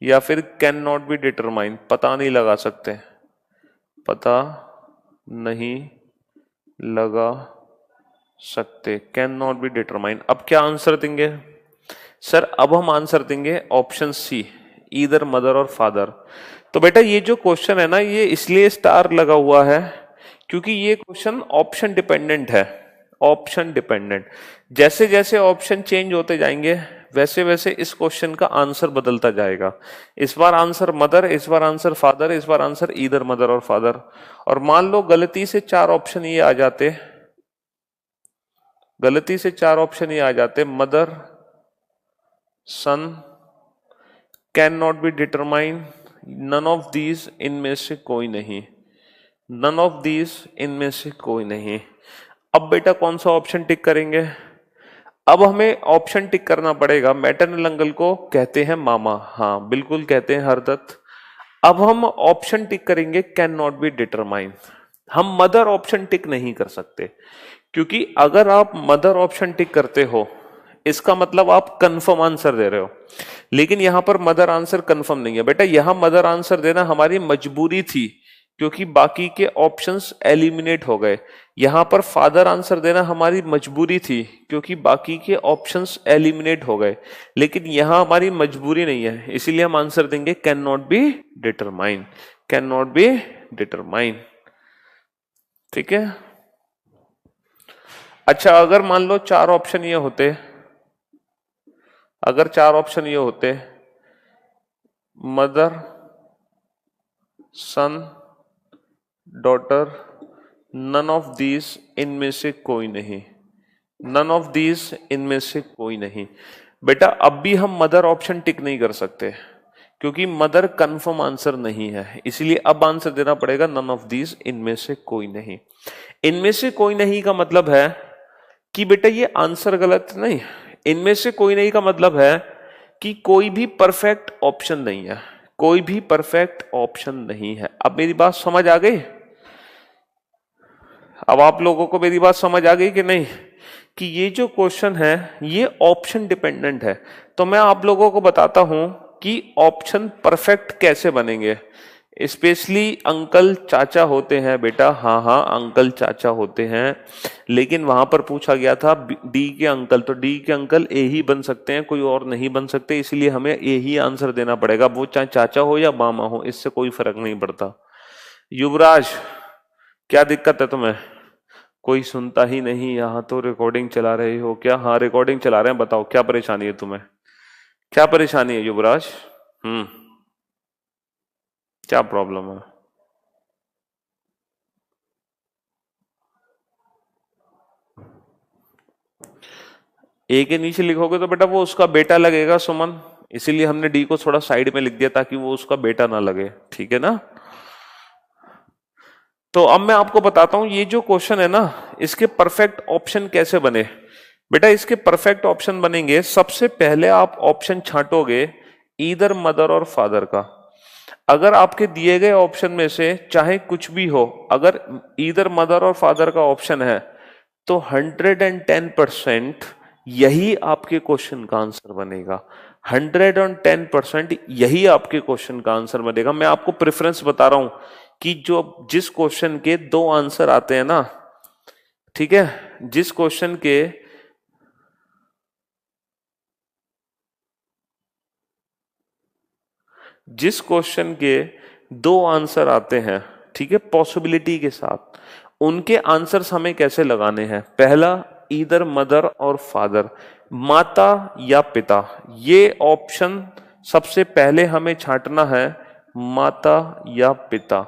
[SPEAKER 1] या फिर कैन नॉट बी डिटरमाइन, पता नहीं लगा सकते, पता नहीं लगा सकते, कैन नॉट बी डिटरमाइन। अब क्या आंसर देंगे सर? अब हम आंसर देंगे ऑप्शन सी, ईदर मदर और फादर। तो बेटा ये जो क्वेश्चन है ना, ये इसलिए स्टार लगा हुआ है क्योंकि ये क्वेश्चन ऑप्शन डिपेंडेंट है। ऑप्शन डिपेंडेंट, जैसे जैसे ऑप्शन चेंज होते जाएंगे वैसे वैसे इस क्वेश्चन का आंसर बदलता जाएगा। इस बार आंसर मदर, इस बार आंसर फादर, इस बार आंसर ईदर मदर और फादर। और मान लो गलती से 4 ऑप्शन ये आ जाते, गलती से 4 ऑप्शन ये आ जाते, mother, son, can not be determine, none of these, इनमें से कोई नहीं, नन ऑफ दीज, इनमें से कोई नहीं। अब बेटा कौन सा ऑप्शन टिक करेंगे? अब हमें ऑप्शन टिक करना पड़ेगा, मैटरनल अंकल को कहते हैं मामा, हाँ बिल्कुल कहते हैं हरदत्त। अब हम ऑप्शन टिक करेंगे कैन नॉट बी डिटरमाइन। हम मदर ऑप्शन टिक नहीं कर सकते क्योंकि अगर आप मदर ऑप्शन टिक करते हो इसका मतलब आप कंफर्म आंसर दे रहे हो, लेकिन यहां पर मदर आंसर कंफर्म नहीं है। बेटा यहां मदर आंसर देना हमारी मजबूरी थी क्योंकि बाकी के ऑप्शंस एलिमिनेट हो गए। यहां पर फादर आंसर देना हमारी मजबूरी थी क्योंकि बाकी के ऑप्शंस एलिमिनेट हो गए, लेकिन यहां हमारी मजबूरी नहीं है, इसीलिए हम आंसर देंगे can not be determine, can not be determine. ठीक है, अच्छा अगर मान लो 4 ऑप्शन ये होते, अगर 4 ऑप्शन ये होते, mother, son, daughter, none of these, इनमें से कोई नहीं, नन ऑफ दीज, इनमें से कोई नहीं। बेटा अब भी हम मदर ऑप्शन टिक नहीं कर सकते क्योंकि मदर कंफर्म आंसर नहीं है, इसलिए अब आंसर देना पड़ेगा नन ऑफ दीज, इनमें से कोई नहीं। इनमें से कोई नहीं का मतलब है कि बेटा ये आंसर गलत नहीं, इनमें से कोई नहीं का मतलब है कि कोई भी परफेक्ट ऑप्शन नहीं है, कोई भी परफेक्ट ऑप्शन नहीं है। अब मेरी बात समझ आ गई? अब आप लोगों को मेरी बात समझ आ गई कि नहीं कि ये जो क्वेश्चन है ये ऑप्शन डिपेंडेंट है। तो मैं आप लोगों को बताता हूं कि ऑप्शन परफेक्ट कैसे बनेंगे। स्पेशली अंकल चाचा होते हैं बेटा, हाँ हाँ अंकल चाचा होते हैं, लेकिन वहां पर पूछा गया था डी के अंकल, तो डी के अंकल ए ही बन सकते हैं, कोई और नहीं बन सकते, इसलिए हमें ए ही आंसर देना पड़ेगा, वो चाहे चाचा हो या मामा हो, इससे कोई फर्क नहीं पड़ता। युवराज क्या दिक्कत है तुम्हें? कोई सुनता ही नहीं, यहाँ तो रिकॉर्डिंग चला रहे हो क्या? हाँ रिकॉर्डिंग चला रहे हैं, बताओ क्या परेशानी है तुम्हें, क्या परेशानी है युवराज? क्या प्रॉब्लम है? ए के नीचे लिखोगे तो बेटा वो उसका बेटा लगेगा सुमन, इसीलिए हमने डी को थोड़ा साइड में लिख दिया ताकि वो उसका बेटा ना लगे, ठीक है ना। तो अब मैं आपको बताता हूं ये जो क्वेश्चन है ना इसके परफेक्ट ऑप्शन कैसे बने। बेटा इसके परफेक्ट ऑप्शन बनेंगे, सबसे पहले आप ऑप्शन छांटोगे ईदर मदर और फादर का। अगर आपके दिए गए ऑप्शन में से चाहे कुछ भी हो, अगर ईदर मदर और फादर का ऑप्शन है तो 110% यही आपके क्वेश्चन का आंसर बनेगा, 110% यही आपके क्वेश्चन का आंसर बनेगा। मैं आपको प्रेफरेंस बता रहा हूं कि जो जिस क्वेश्चन के 2 आंसर आते हैं ना, ठीक है, जिस क्वेश्चन के 2 आंसर आते हैं, ठीक है, पॉसिबिलिटी के साथ, उनके आंसर्स हमें कैसे लगाने हैं। पहला, ईदर मदर और फादर, माता या पिता, ये ऑप्शन सबसे पहले हमें छांटना है, माता या पिता।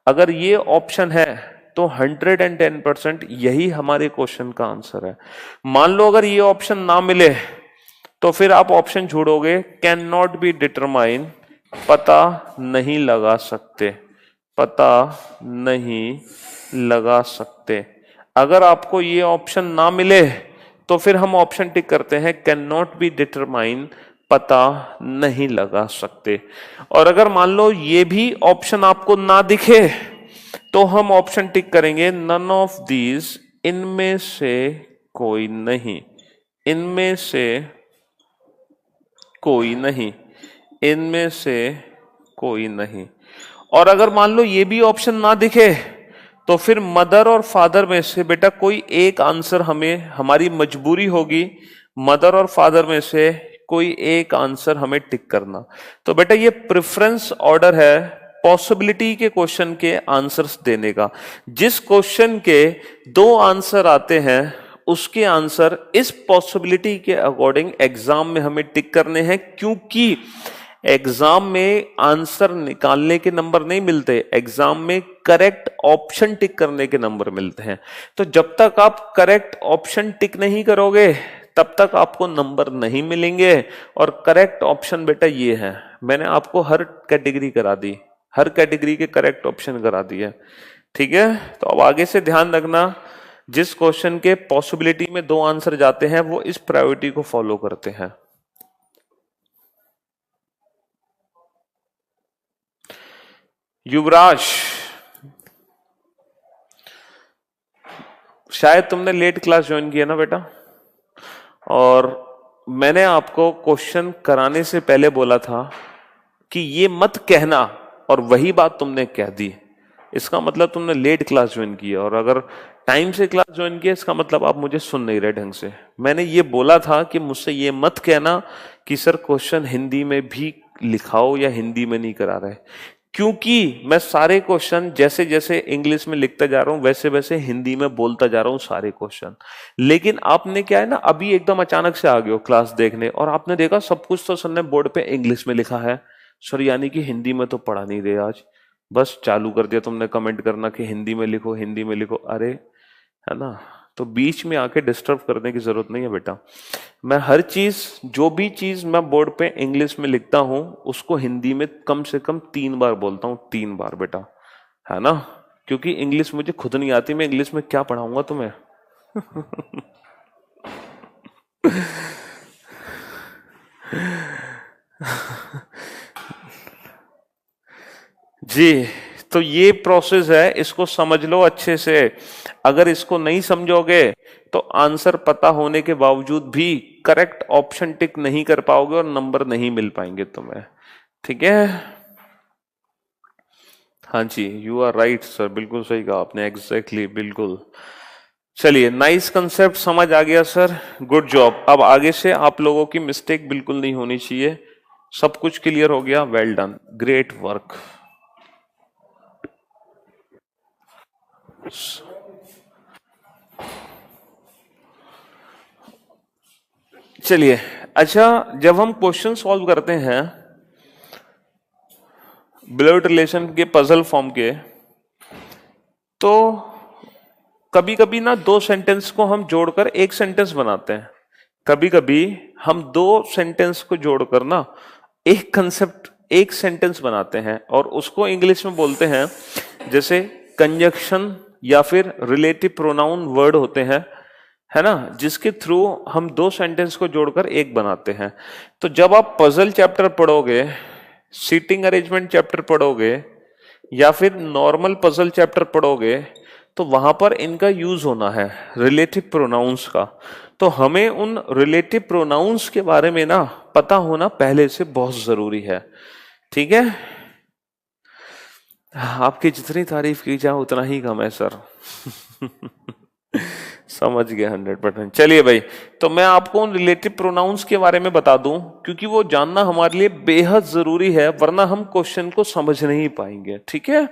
[SPEAKER 1] अगर ये ऑप्शन है तो 110% यही हमारे क्वेश्चन का आंसर है। मान लो अगर ये ऑप्शन ना मिले तो फिर आप ऑप्शन छोड़ोगे, कैन नॉट बी डिटरमाइन, पता नहीं लगा सकते, पता नहीं लगा सकते। अगर आपको ये ऑप्शन ना मिले तो फिर हम ऑप्शन टिक करते हैं, कैन नॉट बी डिटरमाइन, पता नहीं लगा सकते। और अगर मान लो ये भी ऑप्शन आपको ना दिखे तो हम ऑप्शन टिक करेंगे, नन ऑफ दीज, इनमें से कोई नहीं, इनमें से कोई नहीं, इनमें से कोई नहीं। और अगर मान लो ये भी ऑप्शन ना दिखे तो फिर मदर और फादर में से बेटा कोई एक आंसर हमें, हमारी मजबूरी होगी मदर और फादर में से कोई एक आंसर हमें टिक करना। तो बेटा ये प्रेफरेंस ऑर्डर है पॉसिबिलिटी के क्वेश्चन के आंसर्स देने का। जिस क्वेश्चन के 2 आंसर आते हैं उसके आंसर इस पॉसिबिलिटी के अकॉर्डिंग एग्जाम में हमें टिक करने हैं, क्योंकि एग्जाम में आंसर निकालने के नंबर नहीं मिलते, एग्जाम में करेक्ट ऑप्शन टिक करने के नंबर मिलते हैं। तो जब तक आप करेक्ट ऑप्शन टिक नहीं करोगे तब तक आपको नंबर नहीं मिलेंगे। और करेक्ट ऑप्शन बेटा ये है, मैंने आपको हर कैटेगरी करा दी, हर कैटेगरी के करेक्ट ऑप्शन करा दिए, ठीक है। तो अब आगे से ध्यान रखना, जिस क्वेश्चन के पॉसिबिलिटी में 2 आंसर जाते हैं वो इस प्रायोरिटी को फॉलो करते हैं। युवराज, शायद तुमने लेट क्लास ज्वाइन किया ना बेटा, और मैंने आपको क्वेश्चन कराने से पहले बोला था कि ये मत कहना, और वही बात तुमने कह दी। इसका मतलब तुमने लेट क्लास ज्वाइन किया, और अगर टाइम से क्लास ज्वाइन किया इसका मतलब आप मुझे सुन नहीं रहे ढंग से। मैंने ये बोला था कि मुझसे ये मत कहना कि सर क्वेश्चन हिंदी में भी लिखाओ या हिंदी में नहीं करा रहे, क्योंकि मैं सारे क्वेश्चन जैसे जैसे इंग्लिश में लिखता जा रहा हूं वैसे वैसे हिंदी में बोलता जा रहा हूं सारे क्वेश्चन। लेकिन आपने क्या है ना, अभी एकदम अचानक से आ गए हो क्लास देखने और आपने देखा सब कुछ तो सर ने बोर्ड पे इंग्लिश में लिखा है, सर यानी कि हिंदी में तो पढ़ा नहीं रहे आज, बस चालू कर दिया तुमने कमेंट करना कि हिंदी में लिखो, हिंदी में लिखो। अरे है ना, तो बीच में आके डिस्टर्ब करने की जरूरत नहीं है बेटा। मैं हर चीज, जो भी चीज मैं बोर्ड पे इंग्लिश में लिखता हूं उसको हिंदी में कम से कम 3 बार बोलता हूं, 3 बार बेटा, है ना, क्योंकि इंग्लिश मुझे खुद नहीं आती, मैं इंग्लिश में क्या पढ़ाऊंगा तुम्हें। जी, तो ये प्रोसेस है, इसको समझ लो अच्छे से। अगर इसको नहीं समझोगे तो आंसर पता होने के बावजूद भी करेक्ट ऑप्शन टिक नहीं कर पाओगे और नंबर नहीं मिल पाएंगे तुम्हें, ठीक है। हाँ जी, यू आर राइट सर, बिल्कुल सही कहा आपने, एग्जैक्टली बिल्कुल। चलिए, नाइस कंसेप्ट समझ आ गया सर, गुड जॉब। अब आगे से आप लोगों की मिस्टेक बिल्कुल नहीं होनी चाहिए, सब कुछ क्लियर हो गया, वेल डन, ग्रेट वर्क। चलिए, अच्छा, जब हम क्वेश्चन सॉल्व करते हैं ब्लड रिलेशन के पजल फॉर्म के, तो कभी कभी ना 2 सेंटेंस को हम जोड़कर एक सेंटेंस बनाते हैं, कभी कभी हम 2 सेंटेंस को जोड़कर ना एक कंसेप्ट, एक सेंटेंस बनाते हैं, और उसको इंग्लिश में बोलते हैं जैसे कंजक्शन या फिर रिलेटिव प्रोनाउन वर्ड होते हैं, है ना, जिसके थ्रू हम 2 सेंटेंस को जोड़कर एक बनाते हैं। तो जब आप पजल चैप्टर पढ़ोगे, सीटिंग अरेंजमेंट चैप्टर पढ़ोगे या फिर नॉर्मल पजल चैप्टर पढ़ोगे, तो वहां पर इनका यूज होना है रिलेटिव प्रोनाउंस का। तो हमें उन रिलेटिव प्रोनाउंस के बारे में ना पता होना पहले से बहुत जरूरी है, ठीक है। आपकी जितनी तारीफ की जाए उतना ही कम है सर। समझ गए 100%। चलिए भाई, तो मैं आपको उन रिलेटिव प्रोनाउंस के बारे में बता दूं क्योंकि वो जानना हमारे लिए बेहद जरूरी है, वरना हम क्वेश्चन को समझ नहीं पाएंगे, ठीक है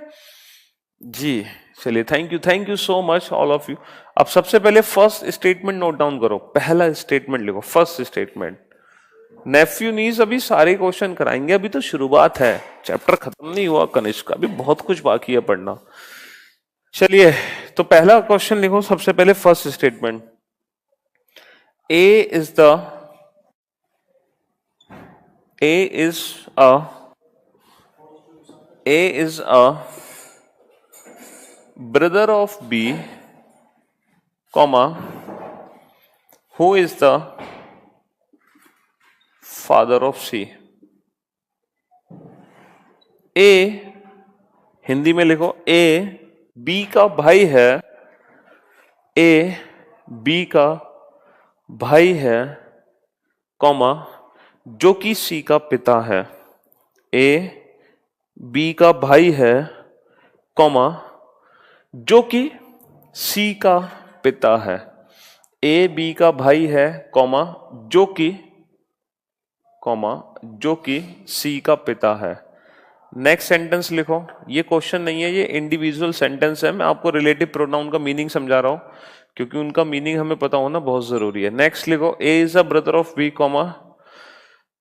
[SPEAKER 1] जी। चलिए, thank you so much all of you. अब सबसे पहले फर्स्ट स्टेटमेंट नोट डाउन करो, पहला स्टेटमेंट लिखो, फर्स्ट स्टेटमेंट। नेफ्यू नीज अभी सारे क्वेश्चन कराएंगे, अभी तो शुरुआत है, चैप्टर खत्म नहीं हुआ कनिष्क का, अभी बहुत कुछ बाकी है पढ़ना। चलिए, तो पहला क्वेश्चन लिखो सबसे पहले, first statement. A is a brother of B, comma, who is the father of C? A Hindi में लिखो, A B का भाई है, A B का भाई है, कॉमा, जो कि C का पिता है। A B का भाई है, कॉमा, जो कि C का पिता है। ए बी का भाई है, कॉमा, जो कि C का पिता है। नेक्स्ट सेंटेंस लिखो, ये क्वेश्चन नहीं है, ये इंडिविजुअल सेंटेंस है, मैं आपको रिलेटिव प्रोनाउन का मीनिंग समझा रहा हूं क्योंकि उनका मीनिंग हमें पता होना बहुत जरूरी है। नेक्स्ट लिखो, A is a brother of B, comma,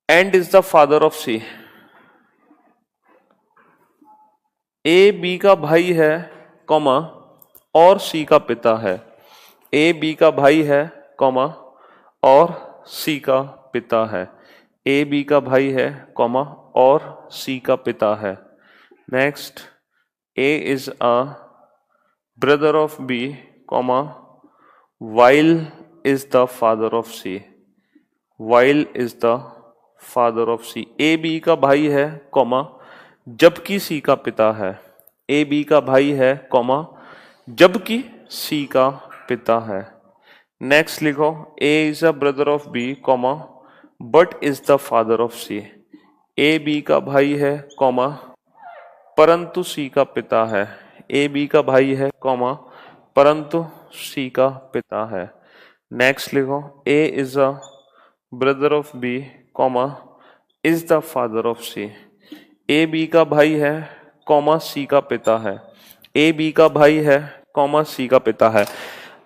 [SPEAKER 1] and is the father of C. A B का भाई है, कॉमा, और सी का पिता है। ए बी का भाई है, कॉमा, और सी का पिता है। ए बी का भाई है, कॉमा, और सी का पिता है। Next, A is a brother of B, comma, while is the father of C. While is the father of C. A B का भाई है, कॉमा, जबकि सी का पिता है। ए बी का भाई है, कॉमा, जबकि सी का पिता है। नेक्स्ट लिखो, A is a brother of B, comma, but is the father of C. A B का भाई है, कॉमा, परंतु सी का पिता है। ए बी का भाई है, कॉमा, परंतु सी का पिता है। नेक्स्ट लिखो, A is a brother of B, comma, is the father of C. A B का भाई है, कॉमा, सी का पिता है। ए बी का भाई है, कॉमा, सी का पिता है।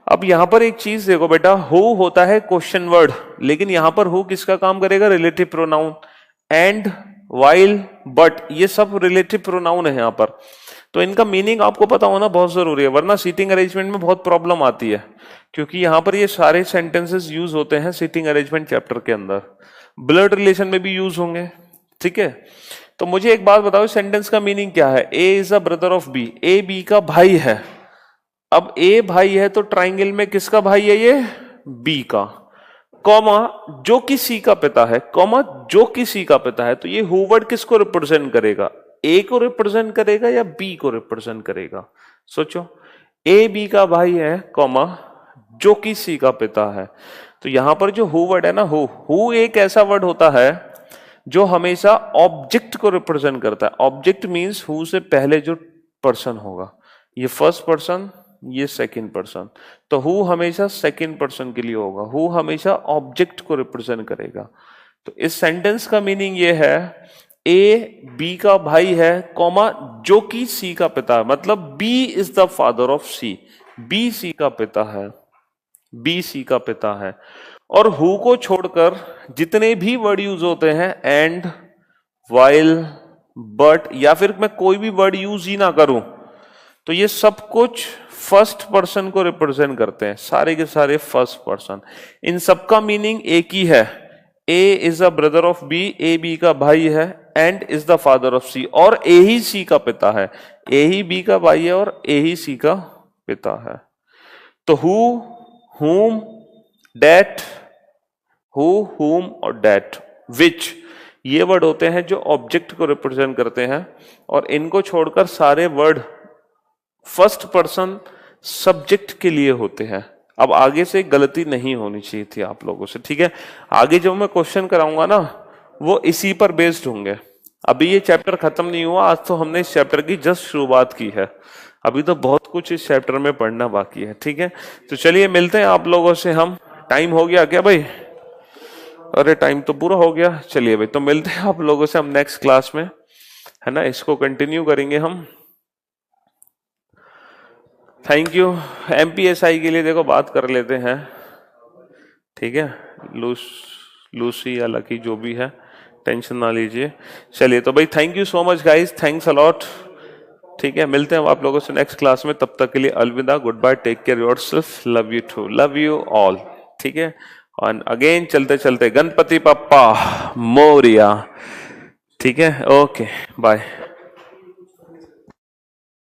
[SPEAKER 1] अब यहां पर एक चीज देखो बेटा, हु होता है क्वेश्चन वर्ड, लेकिन यहां पर हु किसका काम करेगा? Relative pronoun. And, while, but, ये सब रिलेटिव प्रोनाउन है यहां पर, तो इनका मीनिंग आपको पता होना बहुत जरूरी है, वरना सीटिंग अरेंजमेंट में बहुत प्रॉब्लम आती है, क्योंकि यहां पर ये सारे सेंटेंसेस यूज होते हैं सीटिंग अरेंजमेंट चैप्टर के अंदर, ब्लड रिलेशन में भी यूज होंगे, ठीक है। तो मुझे एक बात बताओ, सेंटेंस का मीनिंग क्या है? A is a brother of B, A B का भाई है। अब ए भाई है तो ट्राइंगल में किसका भाई है? ये बी का, कॉमा, जो कि सी का पिता है, कॉमा, जो कि सी का पिता है। तो ये हु वर्ड किसको रिप्रेजेंट करेगा? ए को रिप्रेजेंट करेगा या बी को रिप्रेजेंट करेगा? सोचो, ए बी का भाई है, कॉमा, जो कि सी का पिता है। तो यहां पर जो हु वर्ड है ना, हु एक ऐसा वर्ड होता है जो हमेशा ऑब्जेक्ट को रिप्रेजेंट करता है। ऑब्जेक्ट मींस हु से पहले जो पर्सन होगा, ये फर्स्ट पर्सन, ये सेकंड पर्सन, तो हु हमेशा सेकंड पर्सन के लिए होगा, हु हमेशा ऑब्जेक्ट को रिप्रेजेंट करेगा। तो इस सेंटेंस का मीनिंग ये है, ए बी का भाई है, कॉमा, जो कि सी का पिता है, मतलब B is the father of C, B C का पिता है, बी सी का पिता है। और हु को छोड़कर जितने भी वर्ड यूज होते हैं, एंड, वाइल, बट, या फिर मैं कोई भी वर्ड यूज ही ना करूं, तो ये सब कुछ फर्स्ट पर्सन को रिप्रेजेंट करते हैं, सारे के सारे फर्स्ट पर्सन। इन सबका मीनिंग एक ही है, A is a brother of B, A B का भाई है, and is the father of C, और ए ही सी का पिता है, ए ही बी का भाई है और ए ही सी का पिता है। तो who, whom, that, who, whom और that, which, ये वर्ड होते हैं जो ऑब्जेक्ट को रिप्रेजेंट करते हैं, और इनको छोड़कर सारे वर्ड फर्स्ट पर्सन सब्जेक्ट के लिए होते हैं। अब आगे से गलती नहीं होनी चाहिए थी आप लोगों से, ठीक है। आगे जो मैं क्वेश्चन कराऊंगा ना वो इसी पर बेस्ड होंगे। अभी ये चैप्टर खत्म नहीं हुआ, आज तो हमने इस चैप्टर की जस्ट शुरुआत की है, अभी तो बहुत कुछ इस चैप्टर में पढ़ना बाकी है, ठीक है। तो चलिए मिलते हैं आप लोगों से हम। टाइम हो गया क्या भाई? अरे टाइम तो पूरा हो गया। चलिए भाई, तो मिलते हैं आप लोगों से हम नेक्स्ट क्लास में, है ना। इसको कंटिन्यू करेंगे हम। Thank you. एमपीएसआई के लिए देखो बात कर लेते हैं, ठीक है। लूसी या लकी जो भी है, टेंशन ना लीजिए। चलिए तो भाई, thank you so much guys, thanks a lot, ठीक है। मिलते हैं आप लोगों से नेक्स्ट क्लास में, तब तक के लिए अलविदा, goodbye, take care yourself, love you too, love you all, ठीक है। और अगेन चलते चलते गणपति पप्पा मोरिया, ठीक है। Okay bye.